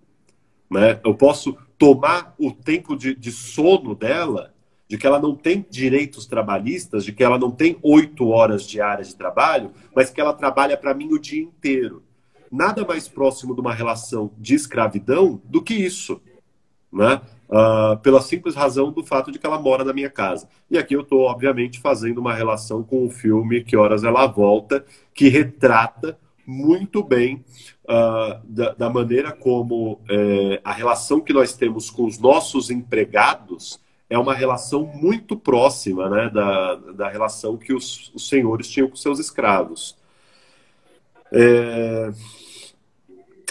né? Eu posso tomar o tempo de sono dela, de que ela não tem direitos trabalhistas, de que ela não tem 8 horas diárias de trabalho, mas que ela trabalha para mim o dia inteiro. Nada mais próximo de uma relação de escravidão do que isso, né? Pela simples razão do fato de que ela mora na minha casa. E aqui eu estou, obviamente, fazendo uma relação com o filme Que Horas Ela Volta, que retrata muito bem da maneira como a relação que nós temos com os nossos empregados é uma relação muito próxima, né, da relação que os senhores tinham com seus escravos.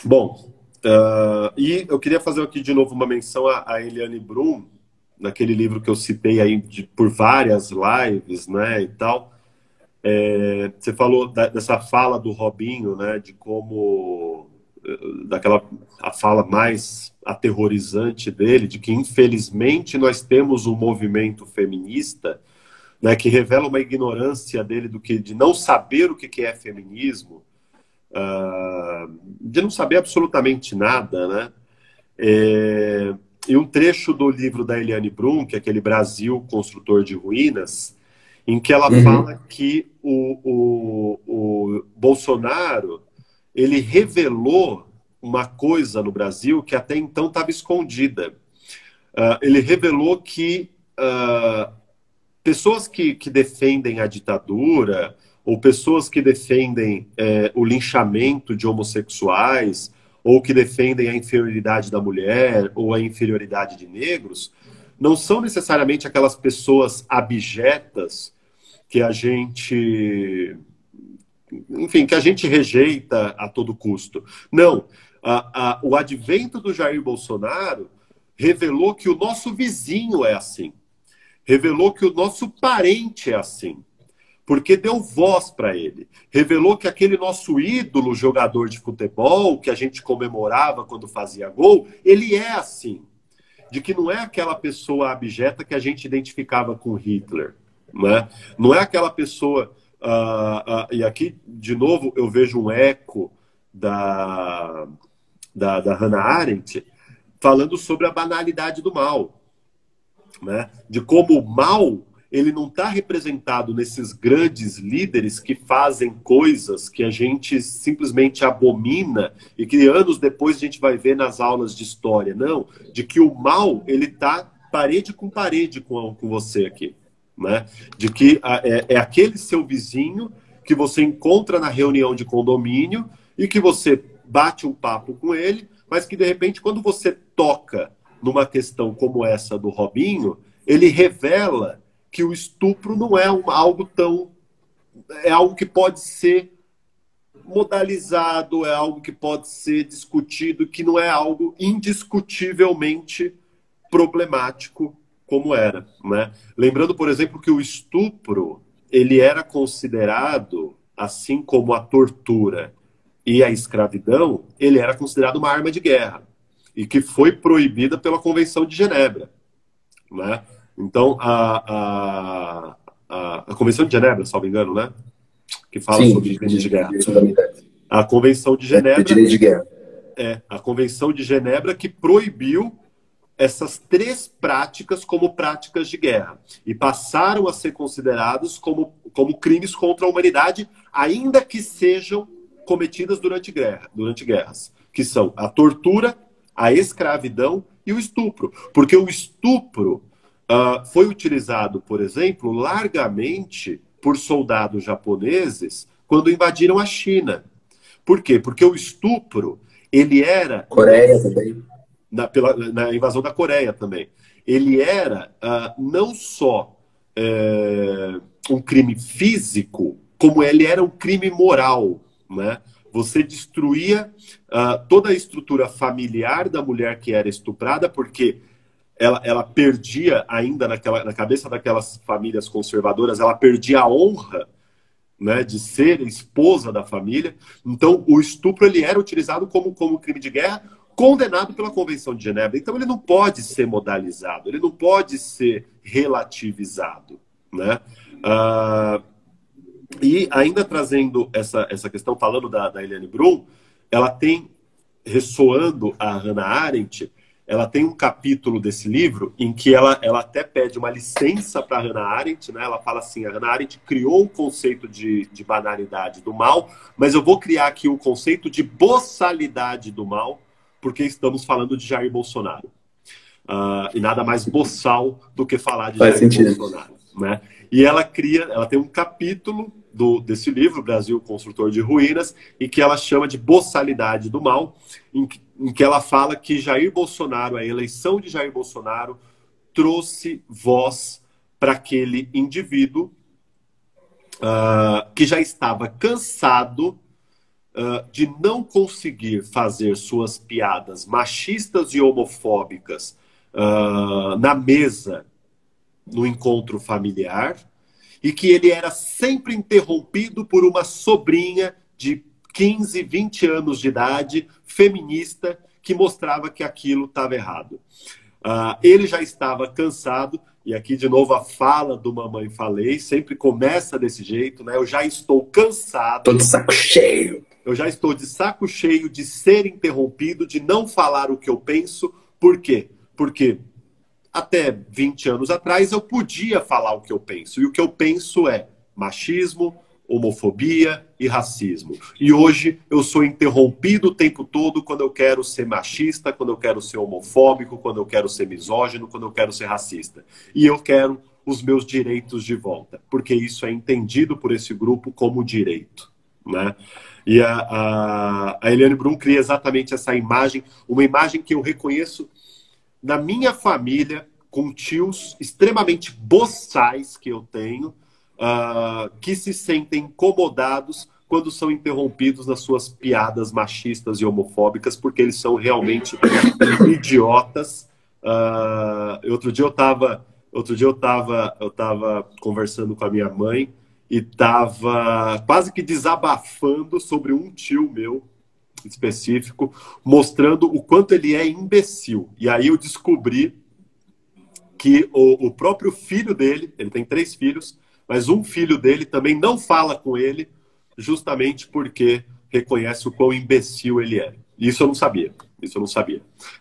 Bom... e eu queria fazer aqui de novo uma menção a Eliane Brum, naquele livro que eu citei aí por várias lives, né, e tal. Você falou dessa fala do Robinho, né, de como a fala mais aterrorizante dele, de que infelizmente nós temos um movimento feminista né, que revela uma ignorância dele de não saber o que é feminismo, de não saber absolutamente nada, né? E um trecho do livro da Eliane Brum, que é aquele Brasil Construtor de Ruínas, em que ela fala que o Bolsonaro, ele revelou uma coisa no Brasil que até então estava escondida. Ele revelou que pessoas que defendem a ditadura, ou pessoas que defendem o linchamento de homossexuais, ou que defendem a inferioridade da mulher, ou a inferioridade de negros, não são necessariamente aquelas pessoas abjetas que a gente, enfim, que a gente rejeita a todo custo. Não. O advento do Jair Bolsonaro revelou que o nosso vizinho é assim. Revelou que o nosso parente é assim. Porque deu voz para ele. Revelou que aquele nosso ídolo jogador de futebol, que a gente comemorava quando fazia gol, ele é assim. De que não é aquela pessoa abjeta que a gente identificava com Hitler. Né? Não é aquela pessoa... e aqui, de novo, eu vejo um eco da Hannah Arendt falando sobre a banalidade do mal. Né? De como o mal ele não está representado nesses grandes líderes que fazem coisas que a gente simplesmente abomina e que anos depois a gente vai ver nas aulas de história. Não, de que o mal ele está parede com você aqui. Né? De que é aquele seu vizinho que você encontra na reunião de condomínio e que você bate um papo com ele, mas que de repente quando você toca numa questão como essa do Robinho, ele revela que o estupro não é algo tão... É algo que pode ser modalizado, é algo que pode ser discutido, que não é algo indiscutivelmente problemático como era. Né? Lembrando, por exemplo, que o estupro ele era considerado, assim como a tortura e a escravidão, ele era considerado uma arma de guerra e que foi proibida pela Convenção de Genebra. Né? Então, a Convenção de Genebra, salvo engano, né? Que fala sobre crimes de guerra. A Convenção de Genebra... de guerra. A Convenção de Genebra que proibiu essas 3 práticas como práticas de guerra. E passaram a ser considerados como crimes contra a humanidade, ainda que sejam cometidas durante guerras. Que são a tortura, a escravidão e o estupro. Porque o estupro... foi utilizado, por exemplo, largamente por soldados japoneses quando invadiram a China. Por quê? Porque o estupro, ele era... Coreia também. Na invasão da Coreia também. Ele era não só um crime físico, como ele era um crime moral. Né? Você destruía toda a estrutura familiar da mulher que era estuprada, porque... Ela perdia ainda na cabeça daquelas famílias conservadoras, ela perdia a honra, né, de ser esposa da família. Então, o estupro ele era utilizado como crime de guerra, condenado pela Convenção de Genebra. Então, ele não pode ser modalizado, ele não pode ser relativizado. Né? E ainda trazendo essa questão, falando da Eliane Brum, ela tem, ressoando a Hannah Arendt, ela tem um capítulo desse livro em que ela até pede uma licença para a Hannah Arendt, né? Ela fala assim, a Hannah Arendt criou o conceito de banalidade do mal, mas eu vou criar aqui o conceito de boçalidade do mal, porque estamos falando de Jair Bolsonaro. E nada mais boçal do que falar de Jair Bolsonaro. Né? E ela tem um capítulo desse livro, Brasil Construtor de Ruínas, e que ela chama de boçalidade do mal, em que ela fala que Jair Bolsonaro, a eleição de Jair Bolsonaro, trouxe voz para aquele indivíduo que já estava cansado de não conseguir fazer suas piadas machistas e homofóbicas na mesa, no encontro familiar, e que ele era sempre interrompido por uma sobrinha de 15, 20 anos de idade, feminista, que mostrava que aquilo estava errado. Ele já estava cansado, e aqui de novo a fala do Mamãe Falei, sempre começa desse jeito, né? Eu já estou cansado. Tô de saco cheio. Eu já estou de saco cheio de ser interrompido, de não falar o que eu penso. Por quê? Porque até 20 anos atrás eu podia falar o que eu penso. E o que eu penso é machismo, homofobia e racismo. E hoje eu sou interrompido o tempo todo quando eu quero ser machista, quando eu quero ser homofóbico, quando eu quero ser misógino, quando eu quero ser racista. E eu quero os meus direitos de volta, porque isso é entendido por esse grupo como direito, né? E a Eliane Brum cria exatamente essa imagem, uma imagem que eu reconheço na minha família, com tios extremamente boçais que eu tenho, que se sentem incomodados quando são interrompidos nas suas piadas machistas e homofóbicas, porque eles são realmente idiotas. Outro dia eu estava conversando com a minha mãe e estava quase que desabafando sobre um tio meu específico, mostrando o quanto ele é imbecil. E aí eu descobri que o próprio filho dele, ele tem 3 filhos, mas um filho dele também não fala com ele, justamente porque reconhece o quão imbecil ele é. Isso eu não sabia.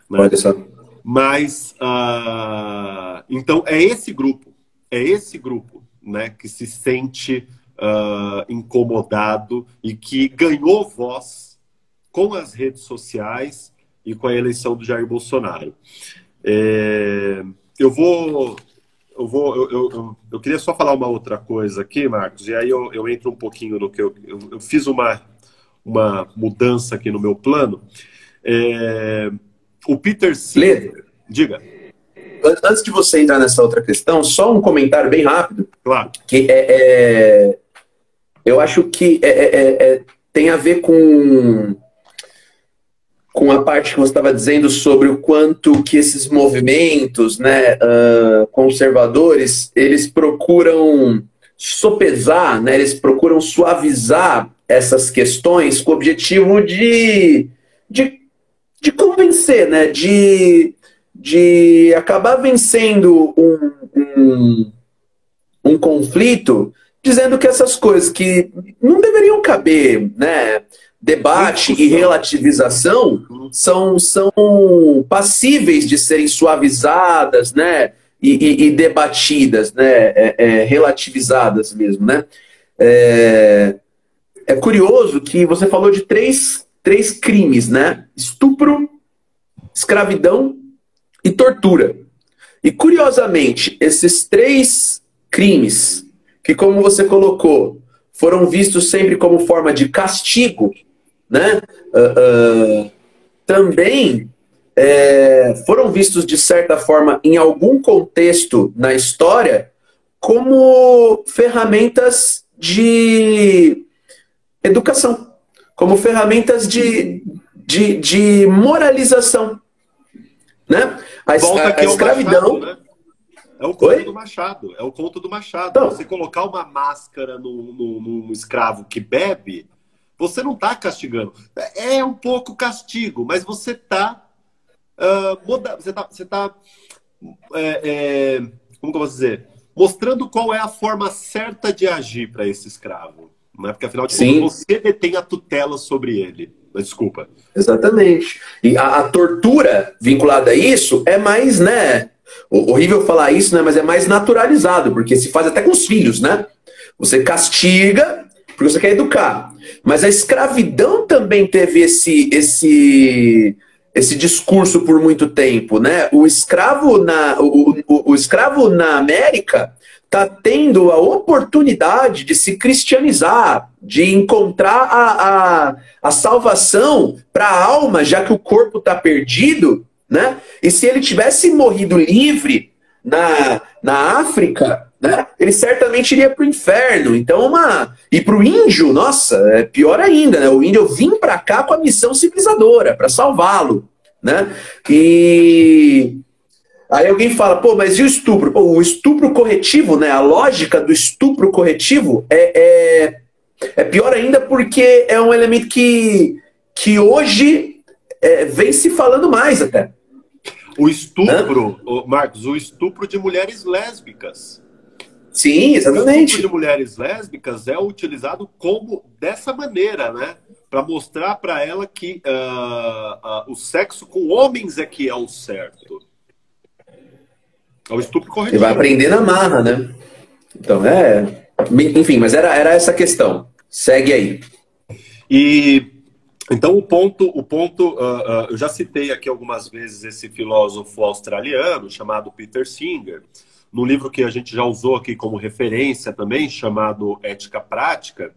Né? Pode ser. Mas, então, é esse grupo, né, que se sente incomodado e que ganhou voz com as redes sociais e com a eleição do Jair Bolsonaro. Eu queria só falar uma outra coisa aqui, Marcos, e aí eu entro um pouquinho no que eu fiz uma mudança aqui no meu plano. O Peter Singer, diga. Antes de você entrar nessa outra questão, só um comentário bem rápido. Claro. Que eu acho que tem a ver com a parte que você estava dizendo sobre o quanto que esses movimentos, né, conservadores, eles procuram sopesar, né, eles procuram suavizar essas questões com o objetivo de convencer, né, de acabar vencendo um conflito, dizendo que essas coisas que não deveriam caber, né, debate e relativização são passíveis de serem suavizadas, né, e debatidas, né, relativizadas mesmo, né. É curioso que você falou de três crimes, né, estupro, escravidão e tortura. E curiosamente, esses 3 crimes, que como você colocou, foram vistos sempre como forma de castigo, né? Também foram vistos, de certa forma, em algum contexto na história, como ferramentas de educação, como ferramentas de moralização. Né? A escravidão... Machado, né? É o conto do Machado. É o conto do Machado. Então, você colocar uma máscara num escravo que bebe, você não está castigando. É um pouco castigo, mas você está como que eu posso dizer? Mostrando qual é a forma certa de agir para esse escravo. Né? Porque, afinal de contas, você detém a tutela sobre ele. Desculpa. Exatamente. E a tortura vinculada a isso é mais, né? Horrível falar isso, né? Mas é mais naturalizado, porque se faz até com os filhos, né? Você castiga porque você quer educar. Mas a escravidão também teve esse discurso por muito tempo, né? O escravo na América está tendo a oportunidade de se cristianizar, de encontrar a salvação para a alma, já que o corpo está perdido, né? E se ele tivesse morrido livre na África, né, ele certamente iria para o inferno. Então, e para o índio, nossa, é pior ainda, né? O índio vim para cá com a missão civilizadora, para salvá-lo, né? E aí alguém fala, pô, mas e o estupro? Pô, o estupro corretivo, né? A lógica do estupro corretivo é pior ainda, porque é um elemento que hoje vem se falando mais até. O Hã? estupro, Marcos, o estupro de mulheres lésbicas. Sim, O estupro de exatamente. mulheres lésbicas é utilizado como dessa maneira, né? Para mostrar para ela que o sexo com homens é que é o certo. É o estupro E vai corretivo. aprender na marra, né? Então, enfim, mas era essa a questão. Segue aí. E então eu já citei aqui algumas vezes esse filósofo australiano chamado Peter Singer, num livro que a gente já usou aqui como referência também, chamado Ética Prática,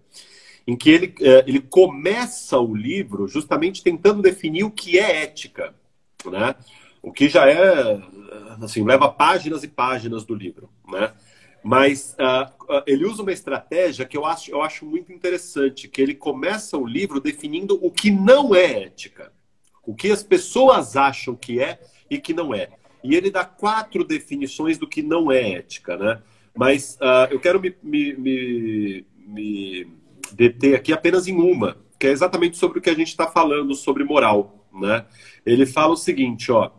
em que ele começa o livro justamente tentando definir o que é ética, né? O que já é, assim, leva páginas e páginas do livro, né? Mas ele usa uma estratégia que eu acho muito interessante, que ele começa o livro definindo o que não é ética, o que as pessoas acham que é e que não é. E ele dá 4 definições do que não é ética, né? Mas eu quero me deter aqui apenas em uma, que é exatamente sobre o que a gente está falando sobre moral, né? Ele fala o seguinte, ó.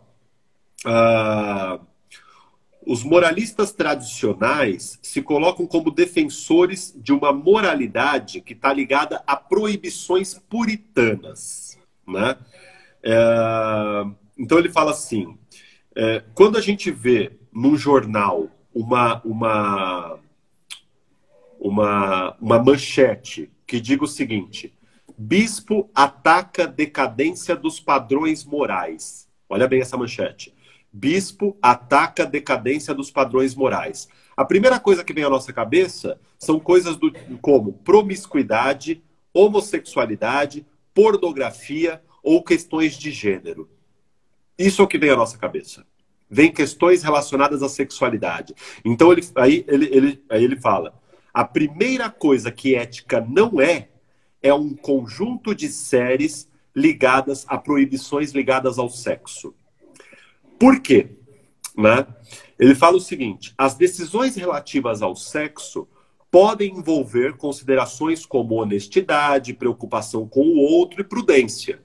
Uh, os moralistas tradicionais se colocam como defensores de uma moralidade que está ligada a proibições puritanas, né? Então ele fala assim, quando a gente vê num jornal uma manchete que diga o seguinte: bispo ataca decadência dos padrões morais. Olha bem essa manchete. Bispo ataca decadência dos padrões morais. A primeira coisa que vem à nossa cabeça são coisas como promiscuidade, homossexualidade, pornografia ou questões de gênero. Isso é o que vem à nossa cabeça. Vem questões relacionadas à sexualidade. Então aí ele fala: a primeira coisa que ética não é um conjunto de séries ligadas a proibições ligadas ao sexo. Por quê? Né? Ele fala o seguinte: as decisões relativas ao sexo podem envolver considerações como honestidade, preocupação com o outro e prudência.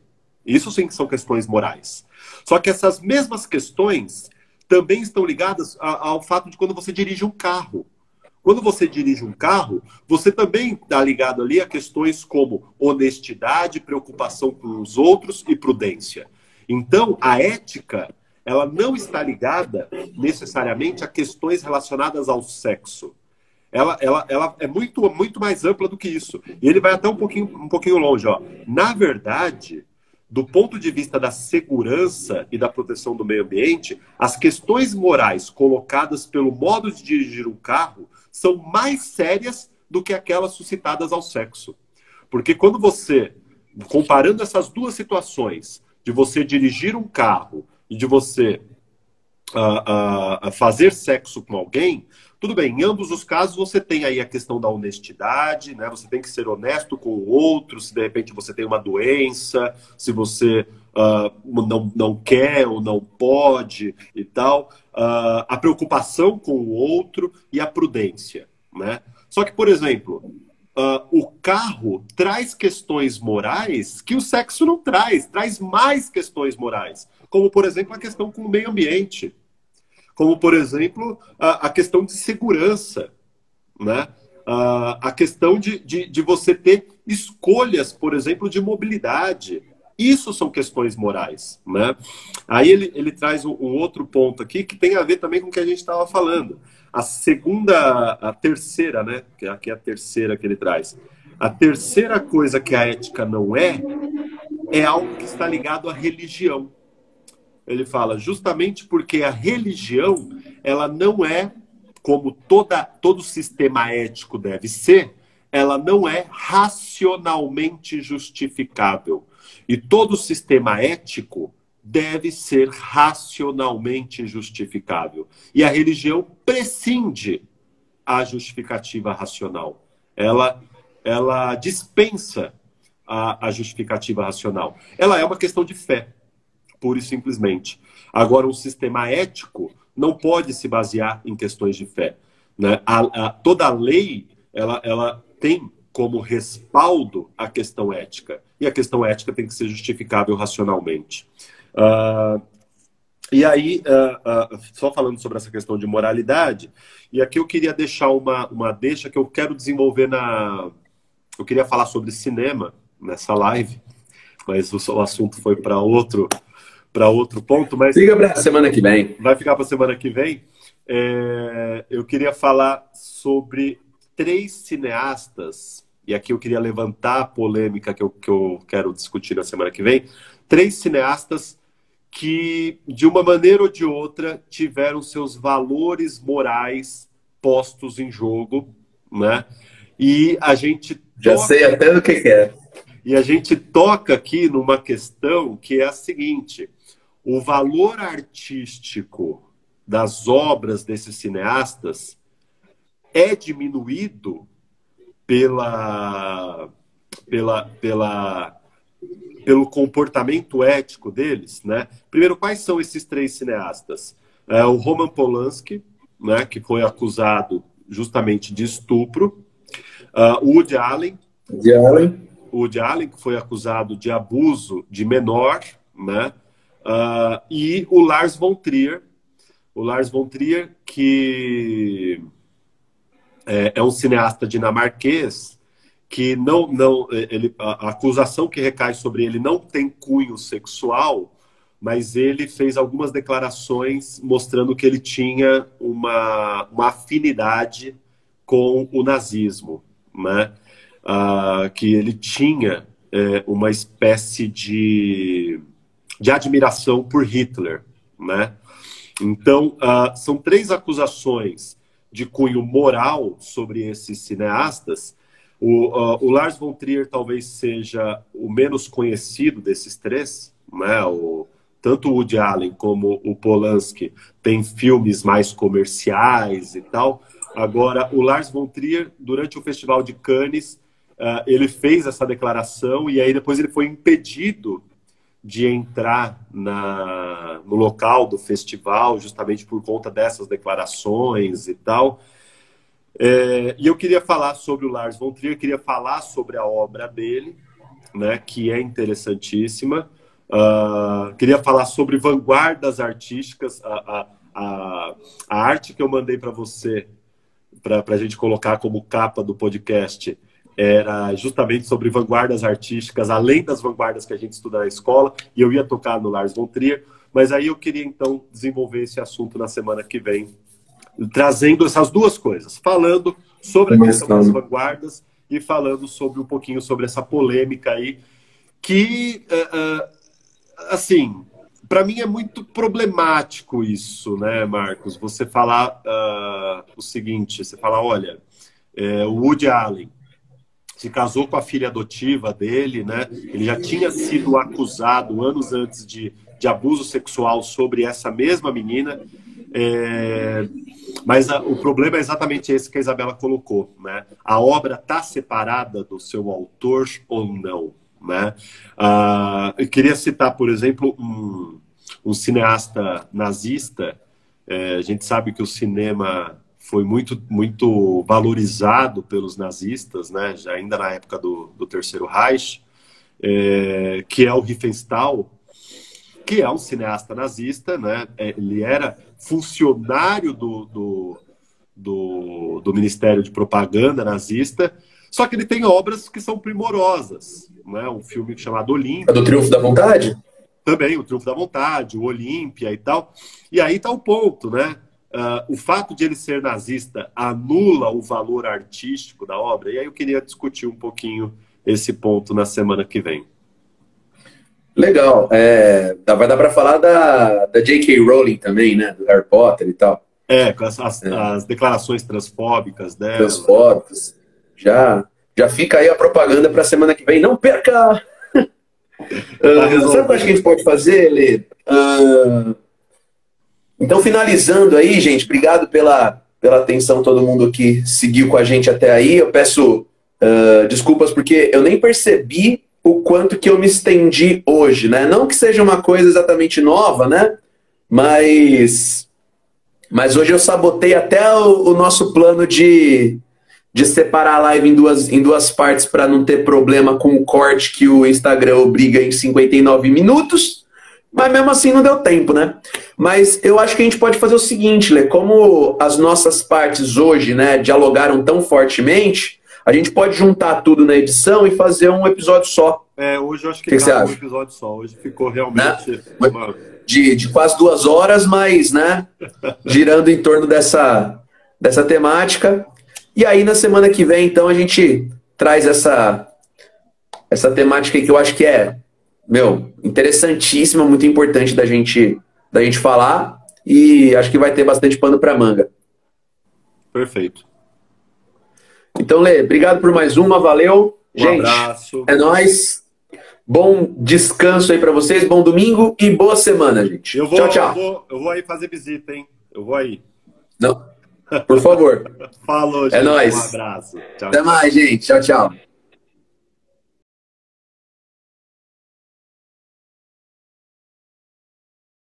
Isso sim são questões morais. Só que essas mesmas questões também estão ligadas ao fato de quando você dirige um carro. Quando você dirige um carro, você também está ligado ali a questões como honestidade, preocupação com os outros e prudência. Então, a ética, ela não está ligada necessariamente a questões relacionadas ao sexo. Ela é muito mais ampla do que isso. E ele vai até um pouquinho longe. Ó. Na verdade, do ponto de vista da segurança e da proteção do meio ambiente, as questões morais colocadas pelo modo de dirigir um carro são mais sérias do que aquelas suscitadas ao sexo. Porque quando você, comparando essas duas situações, de você dirigir um carro e de você fazer sexo com alguém, tudo bem, em ambos os casos você tem aí a questão da honestidade, né? Você tem que ser honesto com o outro, se de repente você tem uma doença, se você não quer ou não pode e tal. A preocupação com o outro e a prudência, né? Só que, por exemplo, o carro traz questões morais que o sexo não traz mais questões morais, como, por exemplo, a questão com o meio ambiente. Como, por exemplo, a questão de segurança, né? A questão de você ter escolhas, por exemplo, de mobilidade. Isso são questões morais, né? Aí ele traz um outro ponto aqui que tem a ver também com o que a gente estava falando. A terceira, né? Que aqui é a terceira que ele traz. A terceira coisa que a ética não é algo que está ligado à religião. Ele fala justamente porque a religião, ela não é, como todo sistema ético deve ser, ela não é racionalmente justificável. E todo sistema ético deve ser racionalmente justificável. E a religião prescinde a justificativa racional. Ela dispensa a justificativa racional. Ela é uma questão de fé, pura e simplesmente. Agora, um sistema ético não pode se basear em questões de fé, né? Toda lei, ela tem como respaldo a questão ética. E a questão ética tem que ser justificável racionalmente. E aí, só falando sobre essa questão de moralidade, e aqui eu queria deixar uma deixa que eu quero desenvolver Eu queria falar sobre cinema nessa live, mas o assunto foi para outro ponto, mas... Fica para semana que vem. Vai ficar para semana que vem. Eu queria falar sobre 3 cineastas, e aqui eu queria levantar a polêmica que eu quero discutir na semana que vem. 3 cineastas que, de uma maneira ou de outra, tiveram seus valores morais postos em jogo, né? E a gente... Já sei até do que é. E a gente toca aqui numa questão que é a seguinte: o valor artístico das obras desses cineastas é diminuído pelo comportamento ético deles, né? Primeiro, quais são esses 3 cineastas? O Roman Polanski, né, que foi acusado justamente de estupro. O Woody Allen, que foi acusado de abuso de menor, né? E o Lars von Trier. O Lars von Trier, que é um cineasta dinamarquês, que a acusação que recai sobre ele não tem cunho sexual, mas ele fez algumas declarações mostrando que ele tinha uma afinidade com o nazismo, né? Que ele tinha uma espécie de admiração por Hitler, né? Então, são 3 acusações de cunho moral sobre esses cineastas. O Lars von Trier talvez seja o menos conhecido desses 3, né? Tanto o Woody Allen como o Polanski têm filmes mais comerciais e tal. Agora, o Lars von Trier, durante o Festival de Cannes, ele fez essa declaração e aí depois ele foi impedido de entrar no local do festival, justamente por conta dessas declarações e tal. E eu queria falar sobre o Lars von Trier, queria falar sobre a obra dele, né, que é interessantíssima. Queria falar sobre vanguardas artísticas, a arte que eu mandei para você, para a gente colocar como capa do podcast, era justamente sobre vanguardas artísticas, além das vanguardas que a gente estuda na escola, e eu ia tocar no Lars von Trier, mas aí eu queria então desenvolver esse assunto na semana que vem, trazendo essas 2 coisas, falando sobre a questão das vanguardas e falando sobre um pouquinho sobre essa polêmica aí, que, assim, para mim é muito problemático isso, né, Marcos? Você falar o seguinte, você fala, olha, o Woody Allen se casou com a filha adotiva dele, né? Ele já tinha sido acusado anos antes de abuso sexual sobre essa mesma menina. Mas o problema é exatamente esse que a Isabela colocou, né? A obra está separada do seu autor ou não, né? Eu queria citar, por exemplo, um cineasta nazista. A gente sabe que o cinema foi muito valorizado pelos nazistas, né? Já ainda na época do Terceiro Reich, que é o Riefenstahl, que é um cineasta nazista, né? Ele era funcionário do Ministério de Propaganda nazista, só que ele tem obras que são primorosas, né? Um filme chamado Olímpia. Do Triunfo da Vontade? Também, o Triunfo da Vontade, o Olímpia e tal. E aí está o ponto, né? O fato de ele ser nazista anula o valor artístico da obra? E aí eu queria discutir um pouquinho esse ponto na semana que vem. Legal. Vai dar para falar da J.K. Rowling também, né? Do Harry Potter e tal. Com as declarações transfóbicas dela. Transfóbicas. Já fica aí a propaganda para a semana que vem. Não perca! Sabe o que eu acho que a gente pode fazer, Lê? Então, finalizando aí, gente, obrigado pela atenção, todo mundo que seguiu com a gente até aí. Eu peço desculpas porque eu nem percebi o quanto que eu me estendi hoje, né? Não que seja uma coisa exatamente nova, né? Mas hoje eu sabotei até o nosso plano de separar a live em duas partes para não ter problema com o corte que o Instagram obriga em 59 minutos. Mas mesmo assim não deu tempo, né? Mas eu acho que a gente pode fazer o seguinte, Lê, como as nossas partes hoje, né, dialogaram tão fortemente, a gente pode juntar tudo na edição e fazer um episódio só. Hoje eu acho que você um acha? episódio só. Hoje ficou realmente... Né? De quase 2 horas, mas, né, girando em torno dessa temática. E aí, na semana que vem, então, a gente traz essa temática aí que eu acho que é, interessantíssima, muito importante da gente falar, e acho que vai ter bastante pano para manga. Perfeito. Então, Lê, obrigado por mais uma, valeu. Um abraço. É nóis. Bom descanso aí para vocês, bom domingo e boa semana, gente. Tchau, tchau. Eu vou aí fazer visita, hein? Eu vou aí. Não, por favor. Falou, gente. É nóis. Um abraço. Tchau. Até mais, gente. Tchau, tchau.